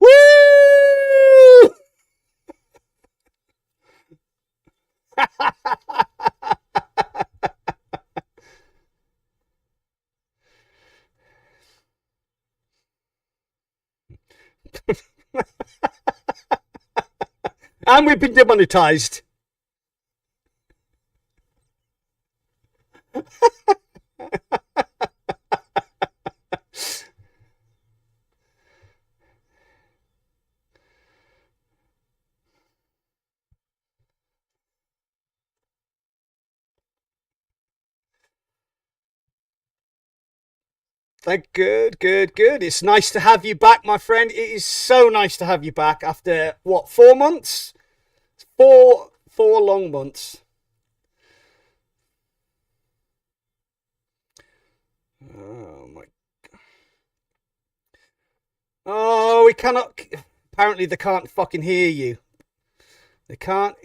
Woo! And we've been demonetized. Good. It's nice to have you back, my friend. It is so nice to have you back after what, 4 months? Four long months. Oh my. Oh, we cannot. Apparently, they can't fucking hear you. They can't.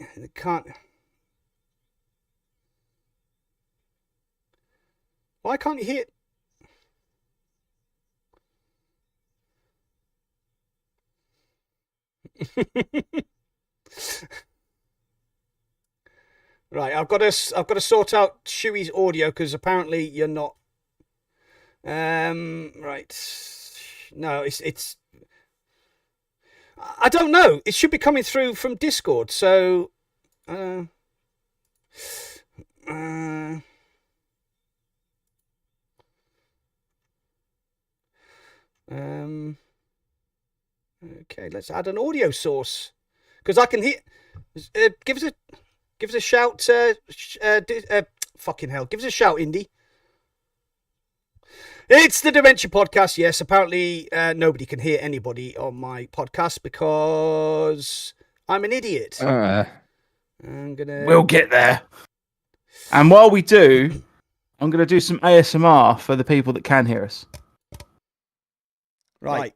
Why can't you hear? Right, I've got to sort out Shuey's audio because apparently you're not. Right. No, it's. I don't know. It should be coming through from Discord. So. Okay, let's add an audio source because I can hear. Give us a shout. Fucking hell! Give us a shout, Indy. It's the Dementia Podcast. Yes, apparently nobody can hear anybody on my podcast because I'm an idiot. We'll get there. And while we do, I'm gonna do some ASMR for the people that can hear us. Right.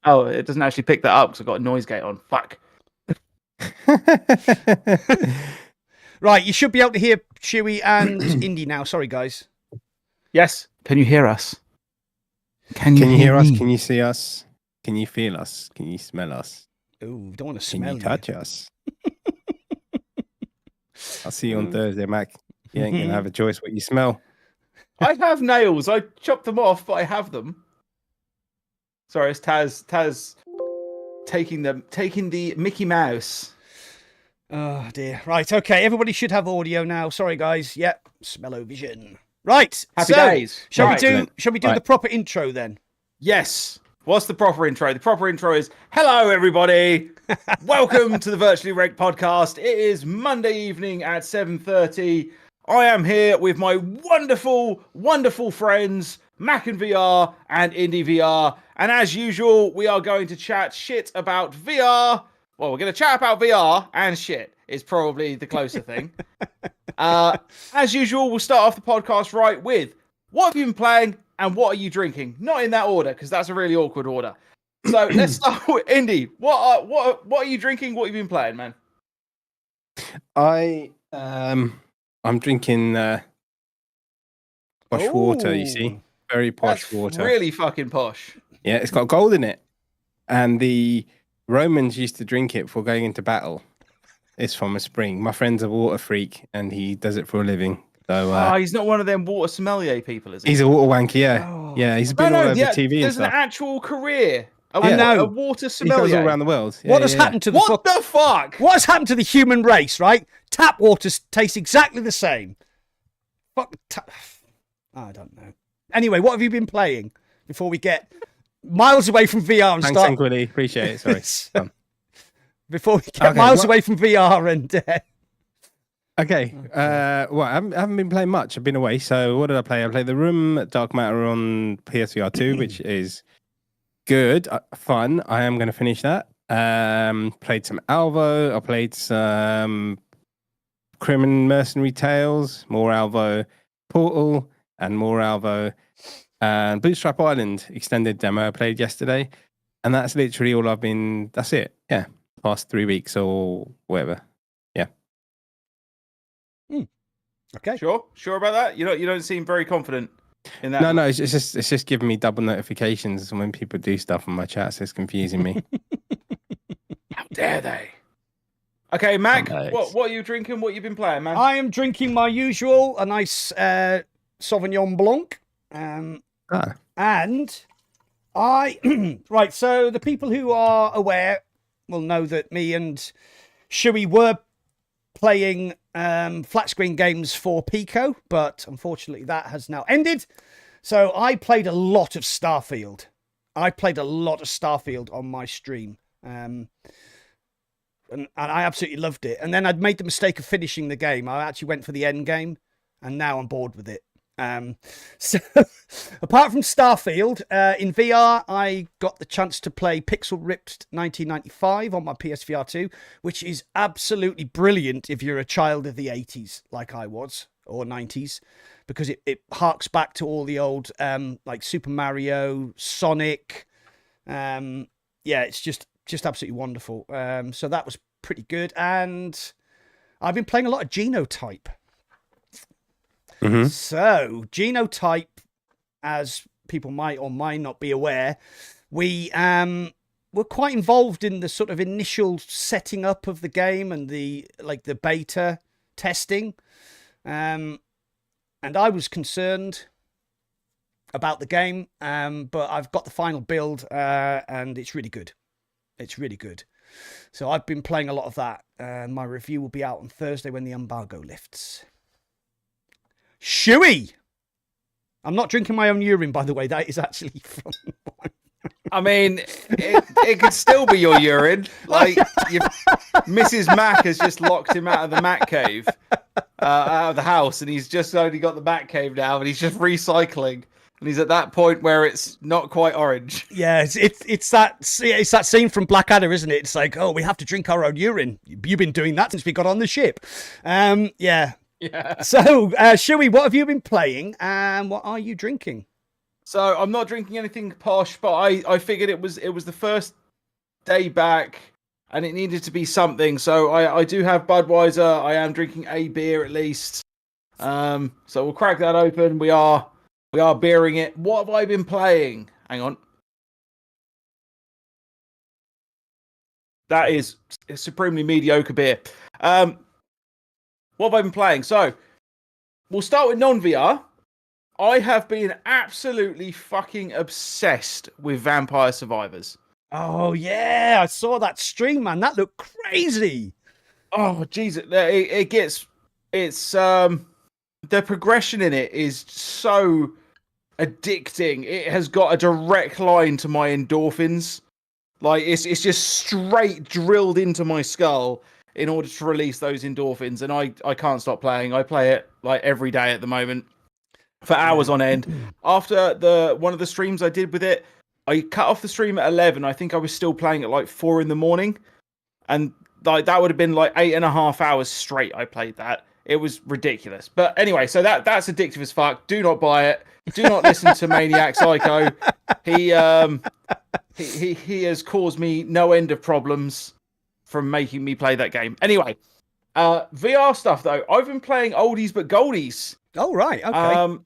Oh, it doesn't actually pick that up because I've got a noise gate on. Fuck. Right, you should be able to hear Chewy and Indy now. Sorry, guys. Yes. Can you hear us? Can you hear us? Can you see us? Can you feel us? Can you smell us? Oh, don't want to smell you. Can you touch us? I'll see you on Thursday, Mac. You ain't going to have a choice what you smell. I have nails. I chopped them off, but I have them. Sorry, it's Taz taking the Mickey Mouse. Oh dear. Right, okay. Everybody should have audio now. Sorry, guys. Yep. Smell-o-vision. Right. Happy days. Shall we do the proper intro then? Yes. What's the proper intro? The proper intro is hello everybody. Welcome to the Virtually Rek't podcast. It is Monday evening at 7:30. I am here with my wonderful friends Mac and VR and Indie VR. And as usual, we are going to chat shit about VR. Well, we're going to chat about VR and shit is probably the closer thing. As usual, we'll start off the podcast right with what have you been playing and what are you drinking? Not in that order, because that's a really awkward order. So let's start with Indie. What are you drinking? What have you been playing, man? I'm drinking posh water, you see. Very posh water. Really fucking posh. Yeah, it's got gold in it. And the Romans used to drink it before going into battle. It's from a spring. My friend's a water freak and he does it for a living. So he's not one of them water sommelier people, is he? He's a water wanker, yeah. Oh. Yeah, he's been all over TV There's and stuff. An actual career. A water sommelier. He goes all around the world. Yeah, what has happened to the fuck? What has happened to the human race, right? Tap water tastes exactly the same. Fuck. I don't know. Anyway, what have you been playing before we get miles away from VR and Thanks, start? Willie. Appreciate it. Sorry. Before we get miles away from VR and. Okay. Well, I haven't been playing much. I've been away. So what did I play? I played The Room, Dark Matter on PSVR 2, which is good, fun. I am going to finish that. Played some Alvo. I played some Crimin Mercenary Tales, more Alvo, Portal, and more Alvo. And Bootstrap Island extended demo I played yesterday. And that's literally all I've been. That's it. Yeah. Past 3 weeks or whatever. Yeah. Okay. Sure about that? You don't seem very confident. In that No, it's just giving me double notifications when people do stuff on my chat, so it's confusing me. How dare they? Okay, Mac, Nice. what are you drinking? What you been playing, man? I am drinking my usual, a nice Sauvignon Blanc. And I... right, so the people who are aware will know that me and Shuey were playing flat screen games for Pico, but unfortunately that has now ended. So I played a lot of Starfield. On my stream. And I absolutely loved it. And then I'd made the mistake of finishing the game. I actually went for the end game, and now I'm bored with it. So apart from Starfield, in VR, I got the chance to play Pixel Ripped 1995 on my PSVR 2, which is absolutely brilliant if you're a child of the 80s, like I was, or 90s, because it harks back to all the old, like Super Mario, Sonic. It's just absolutely wonderful. So that was pretty good. And I've been playing a lot of Genotype. Mm-hmm. So Genotype, as people might or might not be aware, we were quite involved in the sort of initial setting up of the game and the beta testing. And I was concerned about the game, but I've got the final build, and it's really good. It's really good. So I've been playing a lot of that, and my review will be out on Thursday when the embargo lifts. Shuey! I'm not drinking my own urine, by the way. That is actually from... I mean, it could still be your urine. Like, Mrs. Mac has just locked him out of the Mac cave, out of the house, and he's just only got the Mac cave now, and he's just recycling. And he's at that point where it's not quite orange. Yeah, it's that scene from Blackadder, isn't it? It's like, oh, we have to drink our own urine. You've been doing that since we got on the ship. Yeah. So, Shuey, what have you been playing, and what are you drinking? So I'm not drinking anything posh, but I figured it was the first day back, and it needed to be something. So I do have Budweiser. I am drinking a beer at least. So we'll crack that open. We are beering it. What have I been playing? Hang on. That is a supremely mediocre beer. What have I been playing? So we'll start with non-VR. I have been absolutely fucking obsessed with Vampire Survivors. Oh, yeah. I saw that stream, man. That looked crazy. Oh, Jesus. The progression in it is so addicting. It has got a direct line to my endorphins. Like, it's just straight drilled into my skull in order to release those endorphins. And I can't stop playing. I play it like every day at the moment for hours on end. After one of the streams I did with it, I cut off the stream at 11. I think I was still playing at like 4 a.m. And like that would have been like 8.5 hours straight I played that. It was ridiculous. But anyway, so that's addictive as fuck. Do not buy it. Do not listen to Maniac Psycho. He has caused me no end of problems from making me play that game. Anyway, VR stuff though. I've been playing oldies but goldies. Oh right, okay.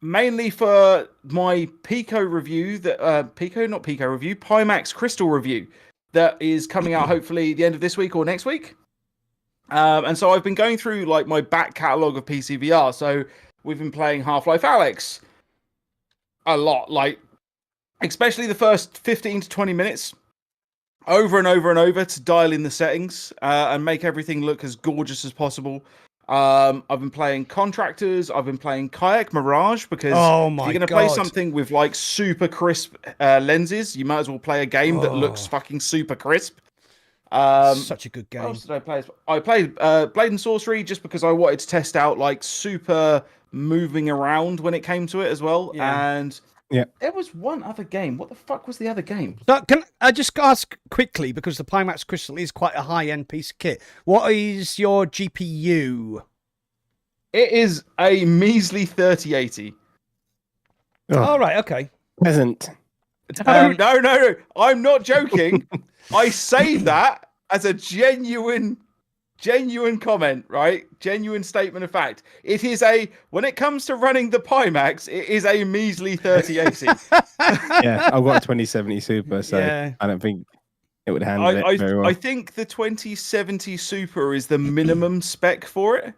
Mainly for my Pico review, Pimax Crystal review that is coming out hopefully the end of this week or next week. And so I've been going through like my back catalogue of PC VR. So we've been playing Half-Life Alyx a lot, like especially the first 15 to 20 minutes over and over and over to dial in the settings and make everything look as gorgeous as possible. I've been playing Contractors. I've been playing Kayak Mirage because if you're going to play something with like super crisp lenses, you might as well play a game that looks fucking super crisp. Such a good game. What else did I play? I played Blade and Sorcery just because I wanted to test out like super moving around when it came to it as well. Yeah. And there was one other game. What the fuck was the other game? So can I just ask quickly, because the Pimax Crystal is quite a high-end piece of kit. What is your GPU? It is a measly 3080. Oh, right, okay. Peasant. No. I'm not joking. I say that as a genuine genuine comment, right? Genuine statement of fact. It is when it comes to running the Pimax, it is a measly 3080. Yeah, I've got a 2070 Super, so Yeah. I don't think it would handle it very well. I think the 2070 Super is the minimum spec for it.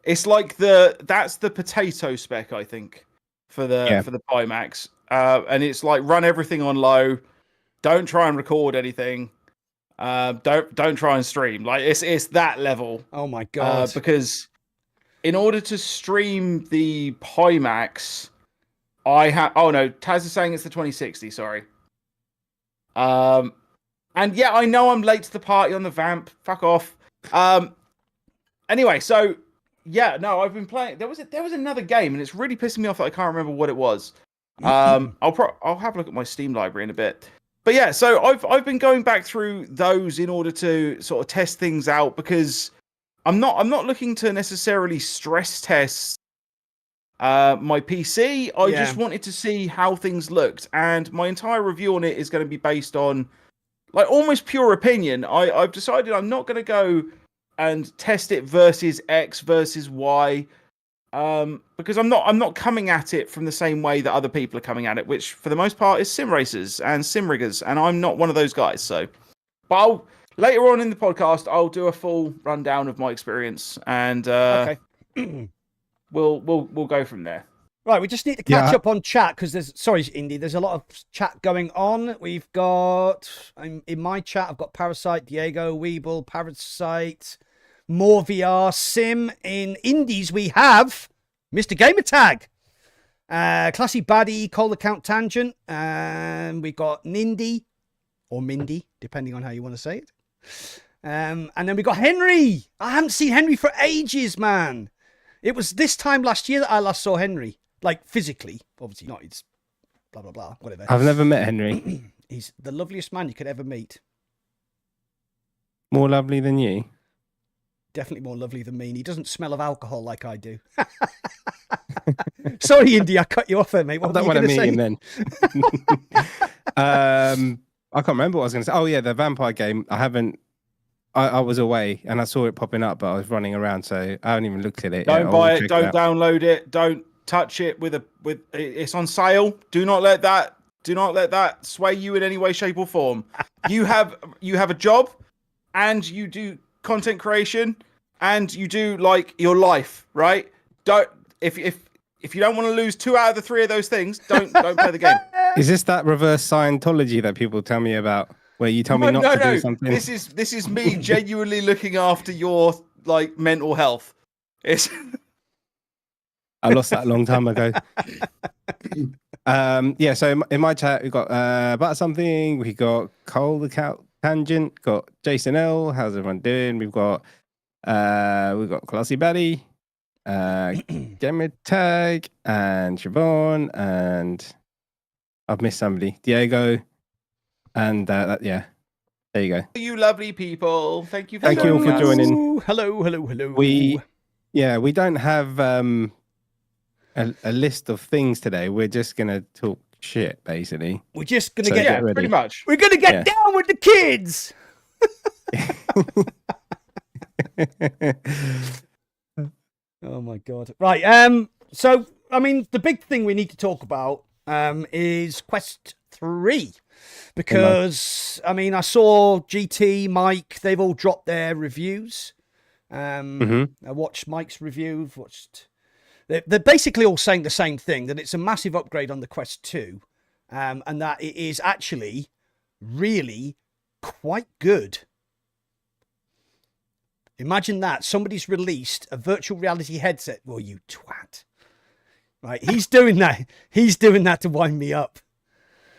It's like that's the potato spec, I think, for the Pimax. And it's like run everything on low. Don't try and record anything. Don't try and stream. Like it's that level. Oh my god! Because in order to stream the Pimax, I have. Oh no, Taz is saying it's the 2060. Sorry. And yeah, I know I'm late to the party on the Vamp. Fuck off. Anyway, so yeah, no, I've been playing. There was another game, and it's really pissing me off that I can't remember what it was. I'll have a look at my Steam library in a bit. But yeah, so I've been going back through those in order to sort of test things out, because I'm not looking to necessarily stress test my PC. I just wanted to see how things looked, and my entire review on it is going to be based on like almost pure opinion. I've decided I'm not going to go and test it versus X versus Y. Because I'm not coming at it from the same way that other people are coming at it, which for the most part is sim racers and sim riggers, and I'm not one of those guys. So, but later on in the podcast, I'll do a full rundown of my experience, and we'll go from there. Right, we just need to catch up on chat because there's a lot of chat going on. We've got in my chat, I've got Parasite, Diego, Weeble, Parasite. More VR sim. In indies, we have Mr. Gamertag, Classy Baddie, Call the Count Tangent, and we got Nindy, or Mindy, depending on how you want to say it. And then we got Henry. I haven't seen Henry for ages, man. It was this time last year that I last saw Henry, like physically. Obviously not, it's blah, blah, blah, whatever. I've never met Henry. He's the loveliest man you could ever meet. More lovely than you? Definitely more lovely than me, and he doesn't smell of alcohol like I do. Sorry, Indy, I cut you off there, mate. What were you going to say? Then. I can't remember what I was going to say. Oh yeah, the vampire game. I was away and I saw it popping up, but I was running around, so I haven't even looked at it. Don't buy it. Don't download it. Don't touch it with it's on sale. Do not let that sway you in any way, shape, or form. You have a job, and you do content creation, and you do like your life, right? If you don't want to lose 2 out of the 3 of those things, don't play the game. Is this that reverse Scientology that people tell me about, where you tell me not to do something? This is me genuinely looking after your like mental health. I lost that a long time ago. Yeah, so in my chat we've got about something. We got Cole the Cat Tangent, got Jason L. How's everyone doing? We've got Classy Baddie, Gamer Tag, and Siobhan, and I've missed somebody, Diego, and there you go. You lovely people, thank you. Thank you all for joining. Hello. We don't have a list of things today. We're just gonna talk shit, basically. We're just gonna get pretty much. We're gonna get down with the kids. Oh my god! Right. So I mean, the big thing we need to talk about is Quest 3, because I mean, I saw GT, Mike. They've all dropped their reviews. I watched Mike's review. They're basically all saying the same thing, that it's a massive upgrade on the Quest 2, and that it is actually really quite good. Imagine that. Somebody's released a virtual reality headset. Well, you twat. Right, he's doing that. He's doing that to wind me up.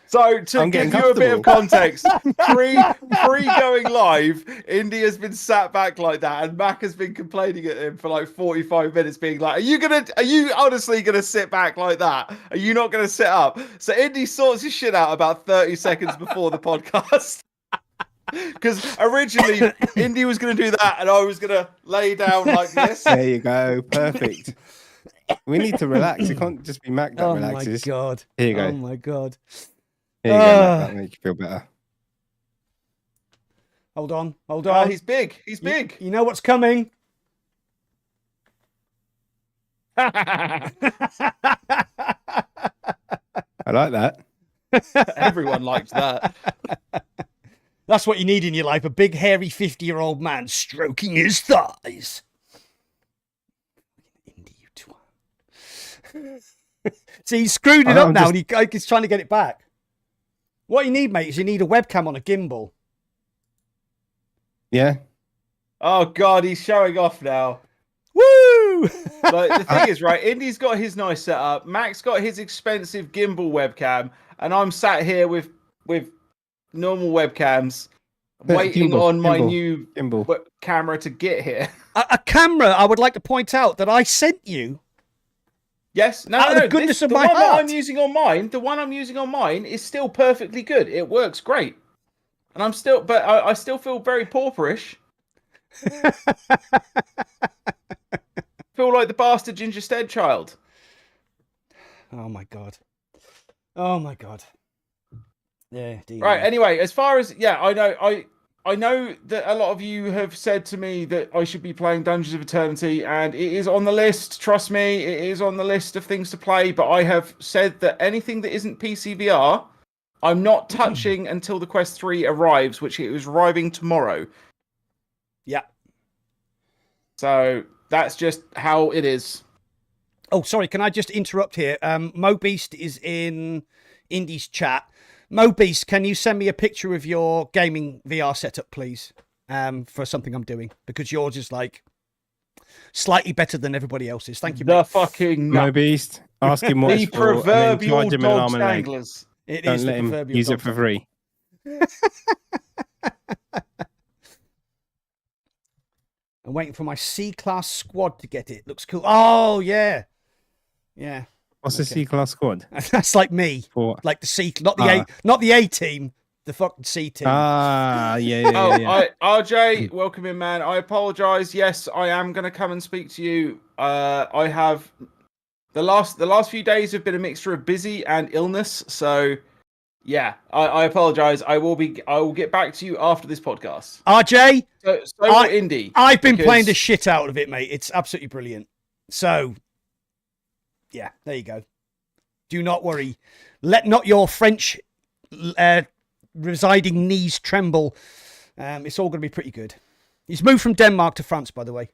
So to give you a bit of context, pre going live, Indy has been sat back like that, and Mac has been complaining at him for like 45 minutes, being like, "Are you honestly gonna sit back like that? Are you not gonna sit up?" So Indy sorts his shit out about 30 seconds before the podcast. Because originally Indy was going to do that, and I was going to lay down like this. There you go, perfect. We need to relax. It can't just be Mac that relaxes. Oh my god! Here you go. Oh my god! Here you go, Mac. That makes you feel better. Hold on. Oh, he's big. He's big. You know what's coming. I like that. Everyone liked that. That's what you need in your life, a big, hairy 50-year-old man stroking his thighs. Indie, you twat. See, he screwed it up now, and he's trying to get it back. What you need, mate, is you need a webcam on a gimbal. Yeah. Oh, God, he's showing off now. Woo! Like, the thing is, right, Indy's got his nice setup. Mac's got his expensive gimbal webcam, and I'm sat here with normal webcams, waiting on my new camera to get here. A camera, I would like to point out that I sent you. Yes, no, the goodness of my heart. The one heart. I'm using on mine, the one I'm using on mine is still perfectly good. It works great, and I still feel very pauperish. Feel like the bastard ginger stead child. Oh my god. Yeah. Right. Anyway, as far as I know that a lot of you have said to me that I should be playing Dungeons of Eternity, and it is on the list. Trust me, it is on the list of things to play. But I have said that anything that isn't PC VR, I'm not touching until the Quest 3 arrives, which it is arriving tomorrow. Yeah. So that's just how it is. Oh, sorry. Can I just interrupt here? Mo Beast is in Indy's chat. Mo Beast, can you send me a picture of your gaming VR setup, please? For something I'm doing, because yours is like slightly better than everybody else's. Thank you. The mate. fucking Mo Beast. Ask him what the it's for, proverbial and then charge him an dog arm and leg. stranglers. It Don't is let the him proverbial use dog it for free. I'm waiting for my C-class squad to get it. Looks cool. Oh yeah. What's the C-class squad? That's like me. For Like the C, not the A team, the fucking C team. Yeah. RJ, welcome in, man. I apologize. Yes, I am going to come and speak to you. I have the last few days have been a mixture of busy and illness, so yeah, I apologize. I will get back to you after this podcast. RJ, so Indy. I've been playing the shit out of it, mate. It's absolutely brilliant. So yeah, there you go. Do not worry. Let not your French residing knees tremble. It's all going to be pretty good. He's moved from Denmark to France, by the way.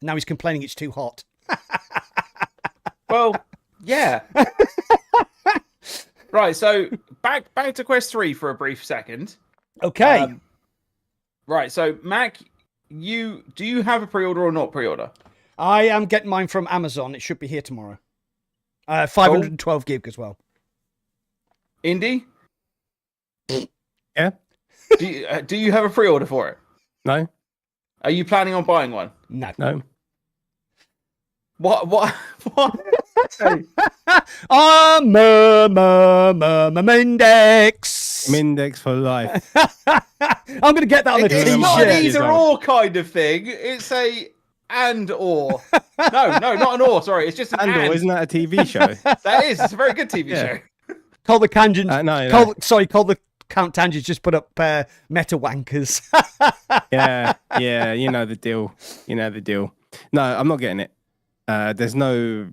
Now he's complaining it's too hot. Well, yeah. Right, so back to Quest 3 for a brief second. Okay. Right, so Mac, do you have a pre-order or not pre-order? I am getting mine from Amazon. It should be here tomorrow. 512 gig as well. Indy? Yeah. Do you have a pre-order for it? No. Are you planning on buying one? No. What? Hey. Mindex. Mindex for life. I'm going to get that on a It's t-shirt. not an T-shirt. either or kind of thing. It's a and or. No, not an or. Sorry, it's just an and. Isn't that a TV show? That is. It's a very good TV Yeah. show. Call the tangents. No. Call the Count Tangents. Just put up meta wankers. Yeah. You know the deal. No, I'm not getting it. There's no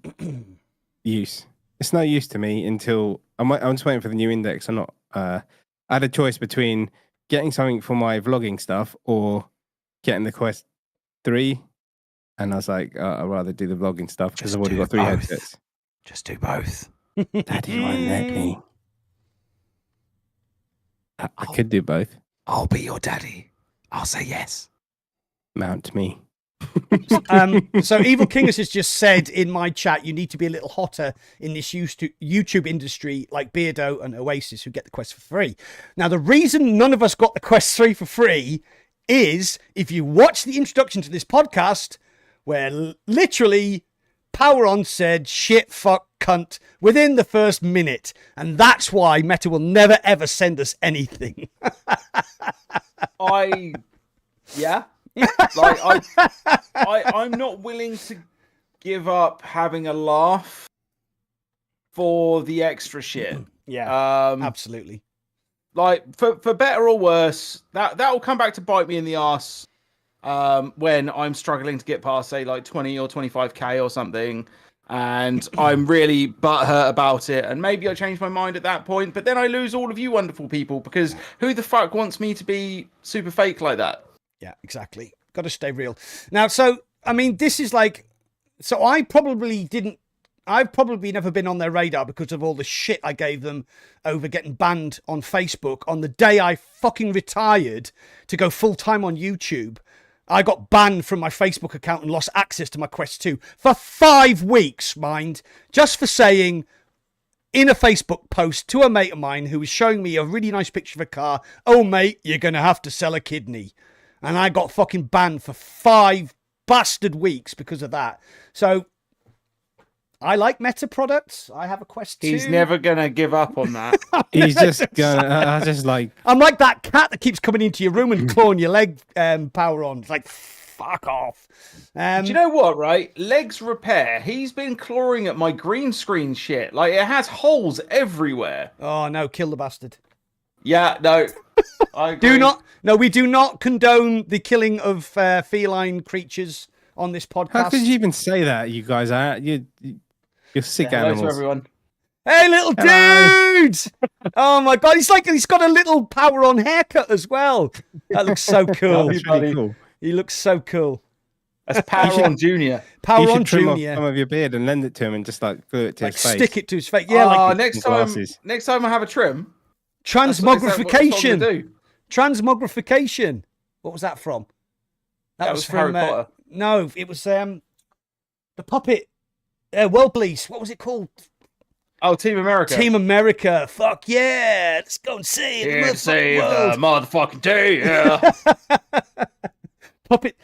use. It's no use to me until I'm just waiting for the new index. I'm not. I had a choice between getting something for my vlogging stuff or getting the Quest 3, and I was like, I'd rather do the vlogging stuff because I've already got 3 headsets. Just do both. Daddy won't let me. I could do both. I'll be your daddy. I'll say yes. Mount me. So Evil Kingus has just said in my chat, you need to be a little hotter in this YouTube industry like Beardo and Oasis who get the Quest for free. Now, the reason none of us got the Quest 3 for free is if you watch the introduction to this podcast, where literally Power On said shit, fuck, cunt within the first minute. And that's why Meta will never ever send us anything. Yeah. Like I'm not willing to give up having a laugh for the extra shit. Yeah, absolutely. like for better or worse, that will come back to bite me in the ass when I'm struggling to get past, say, like 20 or 25k or something, and I'm really butthurt about it, and maybe I change my mind at that point, but then I lose all of you wonderful people, because who the fuck wants me to be super fake like that? Yeah, exactly. Got to stay real. Now, so, I mean, this is like, so I've probably never been on their radar because of all the shit I gave them over getting banned on Facebook. On the day I fucking retired to go full time on YouTube, I got banned from my Facebook account and lost access to my Quest 2 for 5 weeks, mind, just for saying in a Facebook post to a mate of mine who was showing me a really nice picture of a car, "Oh, mate, you're going to have to sell a kidney." And I got fucking banned for 5 bastard weeks because of that. So I like Meta products. I have a Quest 2. He's never going to give up on that. He's just gonna, just like... I'm like that cat that keeps coming into your room and clawing your leg power on. It's like, fuck off. Do you know what, right? Legs repair. He's been clawing at my green screen shit. Like, it has holes everywhere. Oh, no, kill the bastard. Yeah, no. I agree. We do not condone the killing of feline creatures on this podcast. How could you even say that, you guys? You're sick Hello to animals. everyone. Hey, little dude! Oh my god, he's got a little power on haircut as well. That looks so cool. That's really cool. He looks so cool. That's Power on Junior. Power You on should trim off Junior. some of your beard and lend it to him and just like glue it to Like his face. stick it to his face. Yeah, like next glasses. time I have a trim. transmogrification. Transmogrification. What was that from? That was Harry Potter. No, it was the puppet. World Police. What was it called? Oh, Team America. Team America. Fuck yeah! Let's go and save the motherfucking day. Yeah. Puppet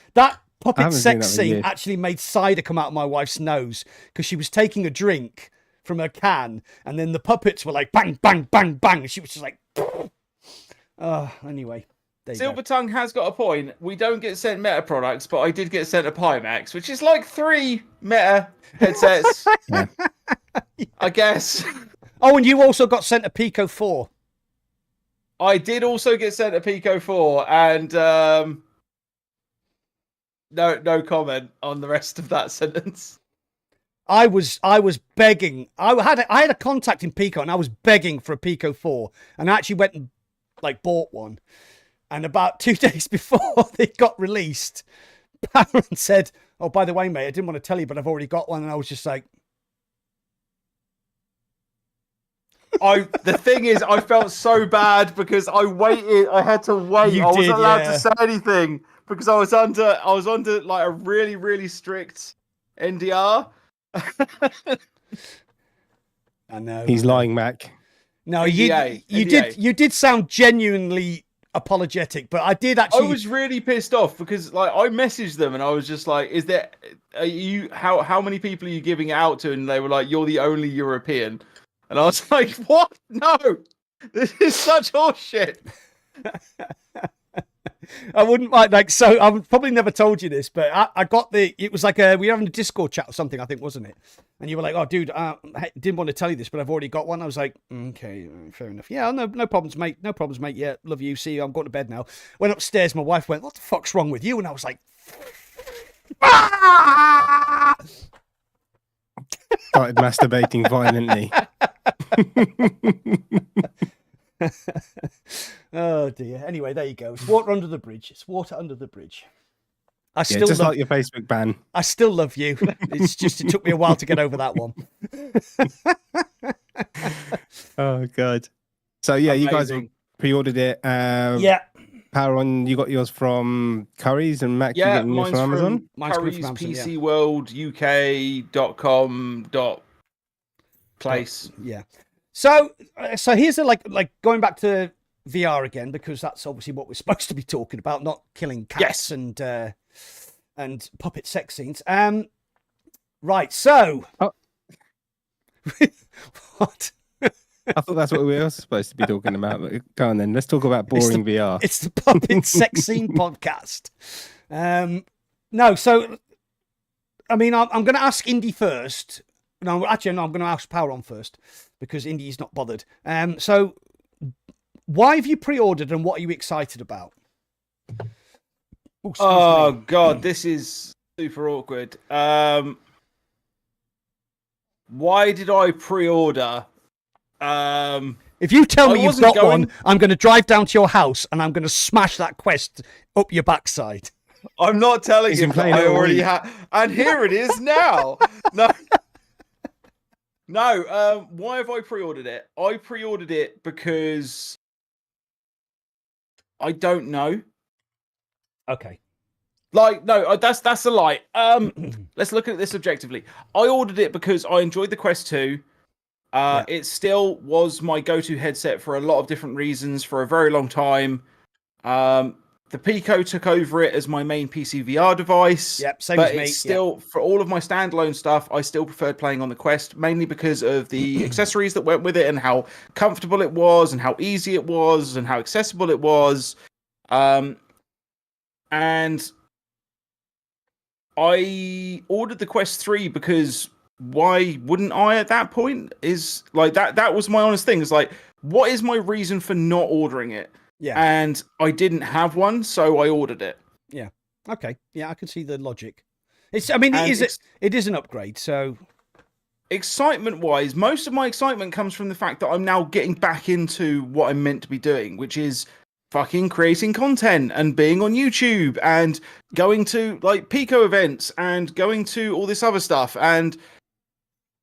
sex seen that in scene years. actually made cider come out of my wife's nose because she was taking a drink from a can, and then the puppets were like bang, bang, bang, bang, and she was just like. Anyway. Silver Tongue has got a point. We don't get sent Meta products, but I did get sent a Pimax, which is like 3 Meta headsets. Yeah. I guess. Oh, and you also got sent a Pico 4. I did also get sent a Pico 4, and no comment on the rest of that sentence. I was begging. I had a contact in Pico, and I was begging for a Pico 4, and I actually went and like bought one. And about 2 days before they got released, Baron said, "Oh, by the way, mate, I didn't want to tell you, but I've already got one." And I was just like, The thing is, I felt so bad because I waited. I had to wait. I wasn't allowed to say anything because I was under like a really, really strict NDR. I know. He's lying, Mac. No, NDA. you did sound genuinely apologetic, but I did actually. I was really pissed off because like I messaged them and I was just like, how many people are you giving it out to? And they were like, "You're the only European." And I was like, "What? No, this is such horseshit." I wouldn't like so. I've probably never told you this, but I got it was like we were having a Discord chat or something, I think, wasn't it? And you were like, "Oh, dude, I didn't want to tell you this, but I've already got one." I was like, "Okay, fair enough. Yeah, no problems, mate. No problems, mate. Yeah, love you. See you. I'm going to bed now." Went upstairs. My wife went, "What the fuck's wrong with you?" And I was like, Started masturbating violently. Oh dear. Anyway, there you go. It's water under the bridge. It's water under the bridge. I Yeah, still just love, like your Facebook ban. I still love you. It's just it took me a while to get over that one. Oh god. So yeah, you guys Amazing. pre-ordered it. Yeah. Power on. You got yours from Curry's, and Mac, you Yeah, getting yours mine's from Amazon. Mine's coming Curry's from Amazon, yeah. PCWorldUK.com.place. Yeah. So here's like going back to VR again, because that's obviously what we're supposed to be talking about, not killing cats and puppet sex scenes. Right. So. Oh. What? I thought that's what we were supposed to be talking about. But go on then. Let's talk about boring VR. It's the puppet sex scene podcast. No. So, I mean, I'm going to ask Indy first. No, I'm going to ask Power on first because Indy's not bothered. So, why have you pre-ordered and what are you excited about? Oh God, this is super awkward. Why did I pre-order? If you tell me you've got one, going- I'm going to drive down to your house and I'm going to smash that Quest up your backside. I'm not telling He's you been that playing I it all already week. have, and here it is now. No, no. Why have I pre-ordered it? I pre-ordered it because I don't know. Okay. Like, no, that's a lie. Let's look at this objectively. I ordered it because I enjoyed the Quest 2. It still was my go-to headset for a lot of different reasons for a very long time. The Pico took over it as my main PC VR device. Yep, same but as me. It's still, for all of my standalone stuff, I still preferred playing on the Quest, mainly because of the accessories that went with it and how comfortable it was and how easy it was and how accessible it was. And I ordered the Quest 3 because why wouldn't I at that point? Is like that was my honest thing. It's like, what is my reason for not ordering it? Yeah. And I didn't have one, so I ordered it. Yeah. Okay. Yeah, I can see the logic. It is an upgrade, so excitement wise, most of my excitement comes from the fact that I'm now getting back into what I'm meant to be doing, which is fucking creating content and being on YouTube and going to like Pico events and going to all this other stuff. And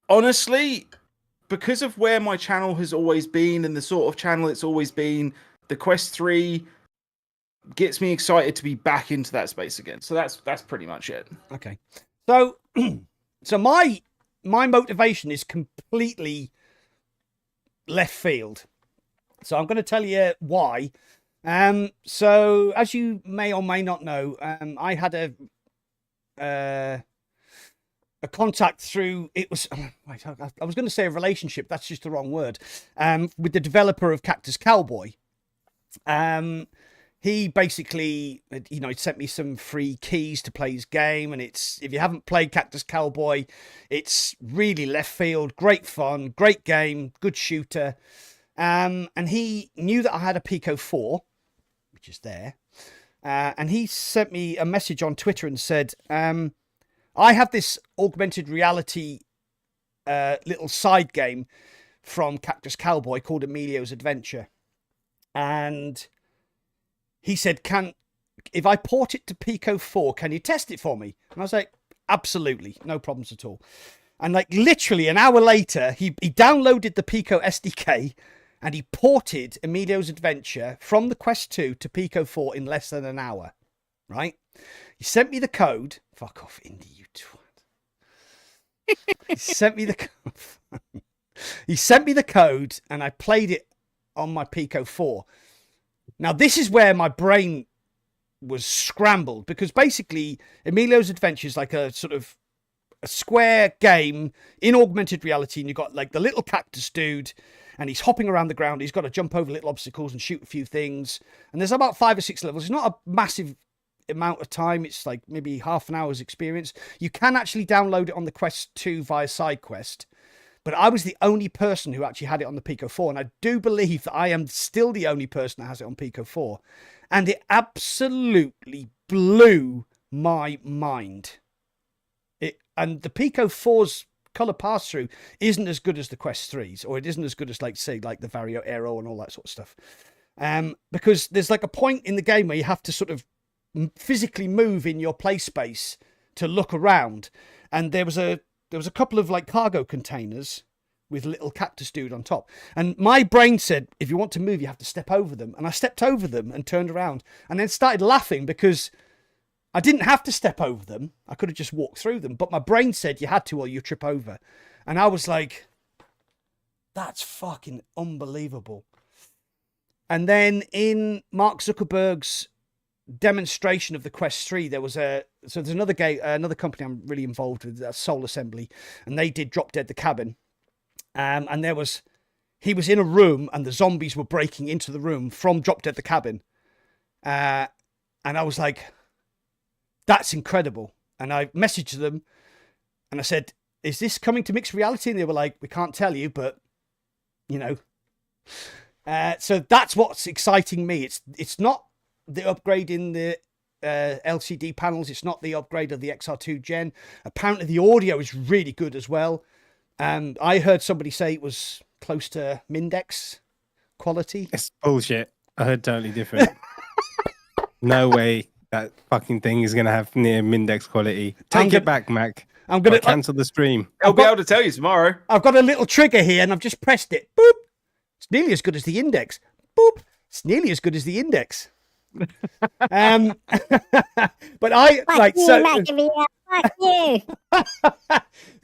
honestly, because of where my channel has always been and the sort of channel it's always been, the Quest 3 gets me excited to be back into that space again. So that's pretty much it. okay. So so my motivation is completely left field. So I'm going to tell you why. So as you may or may not know, I had a contact through, it was, I was going to say a relationship, that's just the wrong word, with the developer of Cactus Cowboy. He basically, you know, he sent me some free keys to play his game, and it's, if you haven't played Cactus Cowboy, it's really left field, great fun, great game, good shooter. And he knew that I had a Pico 4, which is there, and he sent me a message on Twitter and said, I have this augmented reality little side game from Cactus Cowboy called Emilio's Adventure. And he said, if I port it to Pico 4, can you test it for me? And I was like, absolutely, no problems at all. And like literally an hour later, he downloaded the Pico SDK and he ported Emilio's Adventure from the Quest 2 to Pico 4 in less than an hour, right? He sent me the code. Fuck off, Indy, you twat. He sent me the code. He sent me the code and I played it on my Pico 4. Now, this is where my brain was scrambled, because basically Emilio's Adventure is like a sort of a square game in augmented reality, and you've got like the little cactus dude and he's hopping around the ground. He's got to jump over little obstacles and shoot a few things. And there's about 5 or 6 levels. It's not a massive amount of time. It's like maybe half an hour's experience. You can actually download it on the Quest 2 via SideQuest. But I was the only person who actually had it on the Pico 4. And I do believe that I am still the only person that has it on Pico 4. And it absolutely blew my mind. And the Pico 4's color pass-through isn't as good as the Quest 3's. Or it isn't as good as, like, say, like the Vario Aero and all that sort of stuff. Because there's like a point in the game where you have to sort of physically move in your play space to look around. And there was a couple of like cargo containers with little cactus dude on top. And my brain said, if you want to move, you have to step over them. And I stepped over them and turned around and then started laughing because I didn't have to step over them. I could have just walked through them. But my brain said you had to or you trip over. And I was like, that's fucking unbelievable. And then in Mark Zuckerberg's demonstration of the Quest 3, there's another company I'm really involved with, Soul Assembly, and they did Drop Dead the Cabin, and he was in a room and the zombies were breaking into the room from Drop Dead the Cabin, and I was like, that's incredible. And I messaged them and I said, is this coming to mixed reality? And they were like, we can't tell you, but you know. So that's what's exciting me. It's not the upgrade in the LCD panels. It's not the upgrade of the XR2 Gen. Apparently the audio is really good as well. And I heard somebody say it was close to Mindex quality. It's bullshit. I heard totally different. No way that fucking thing is going to have near Mindex quality. Take it back, Mac. I'm going to cancel the stream. I'll be able to tell you tomorrow. I've got a little trigger here and I've just pressed it. Boop. It's nearly as good as the Index. Boop. It's nearly as good as the Index. But Fuck you.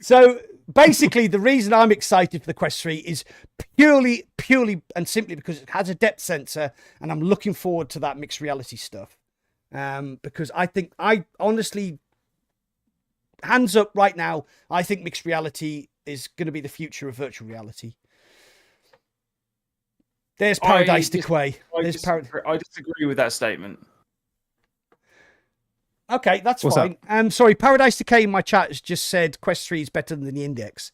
So basically the reason I'm excited for the Quest 3 is purely and simply because it has a depth sensor and I'm looking forward to that mixed reality stuff. Because I honestly, hands up right now, I think mixed reality is going to be the future of virtual reality. There's Paradise Decay. I disagree with that statement. Okay, that's What's fine. Sorry, Paradise Decay in my chat has just said Quest 3 is better than the Index.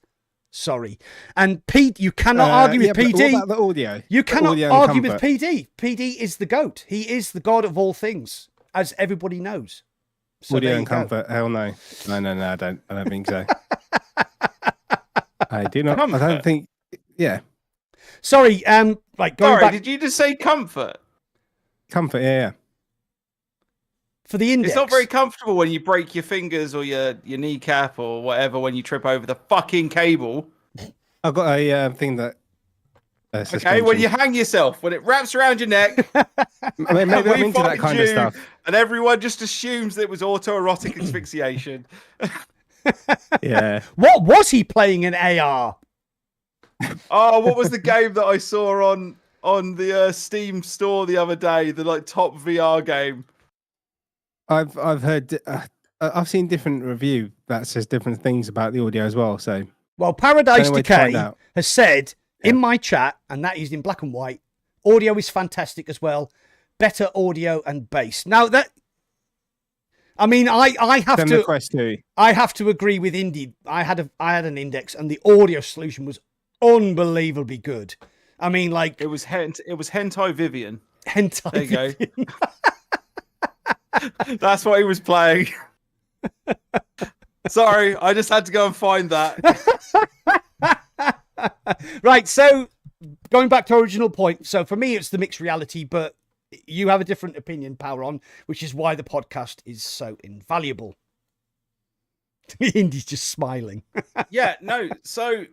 Sorry. And Pete, you cannot argue with PD. What about the audio? You cannot audio argue with comfort? PD. PD is the GOAT. He is the god of all things, as everybody knows. So Audio there and you go. comfort? Hell no. No, I don't think so. I do not. I Comfort? don't think. Yeah, Sorry, right, going Sorry, back did you just say comfort? comfort. Yeah. for the Index. It's not very comfortable when you break your fingers or your kneecap or whatever when you trip over the fucking cable. I've got a thing that. Okay, when you hang yourself, when it wraps around your neck, maybe I'm we into that find kind of you, stuff. and everyone just assumes that it was autoerotic asphyxiation. Yeah. What was he playing in AR? Oh, what was the game that I saw on the Steam store the other day? The top VR game. I've heard. I've seen different review that says different things about the audio as well. So Well, Paradise Anyway, to find Decay out. has said in my chat, and that is in black and white, audio is fantastic as well. Better audio and bass. Now that, I mean, I have then to the Quest 2. I have to agree with Indy. I had an Index, and the audio solution was unbelievably good. I mean, like It was Hentai Vivian. hentai. There you go. That's what he was playing. Sorry, I just had to go and find that. Right, so going back to original point. So for me, it's the mixed reality, but you have a different opinion, Power On, which is why the podcast is so invaluable. Indy's just smiling. Yeah, no. So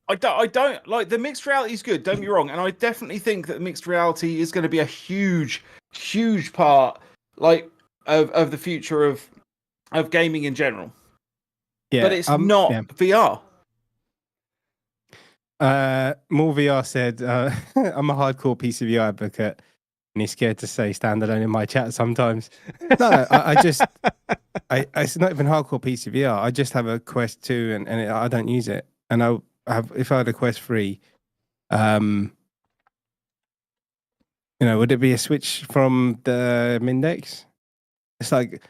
I don't like the mixed reality is good. Don't be wrong, and I definitely think that mixed reality is going to be a huge part, of the future of gaming in general. Yeah, But it's not VR. More VR said, I'm a hardcore PCVR advocate, and he's scared to say standalone in my chat sometimes. No, it's not even hardcore PCVR. I just have a Quest 2 and I don't use it. And if I had a Quest 3, would it be a switch from the Mindex? It's like,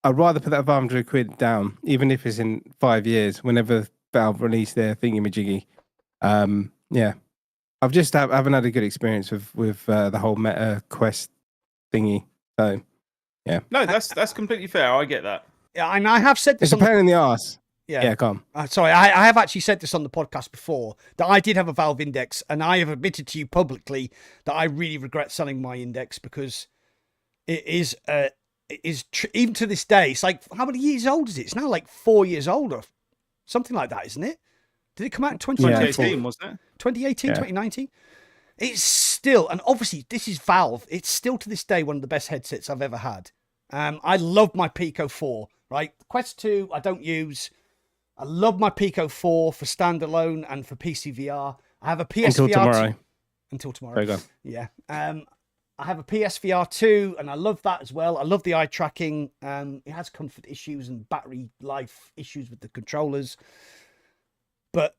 I'd rather put that £500 down, even if it's in 5 years, whenever Valve release their thingamajiggy. Yeah, I've just haven't had a good experience with the whole Meta Quest thingy. So, yeah. No, that's completely fair. I get that. Yeah, and I have said this. It's a pain in the arse. Yeah, Yeah, come on. Sorry, I have actually said this on the podcast before that I did have a Valve Index, and I have admitted to you publicly that I really regret selling my Index because it is even to this day. It's like, how many years old is it? It's now like 4 years old or something like that, isn't it? Did it come out in 2018, wasn't it? 2018, Yeah. 2019? It's still, and obviously this is Valve, it's still to this day one of the best headsets I've ever had. I love my Pico 4, right? Quest 2 I don't use. I love my Pico 4 for standalone and for PCVR. I have a PSVR Until tomorrow. Until tomorrow. There you go. Yeah. I have a PSVR 2 and I love that as well. I love the eye tracking. It has comfort issues and battery life issues with the controllers. But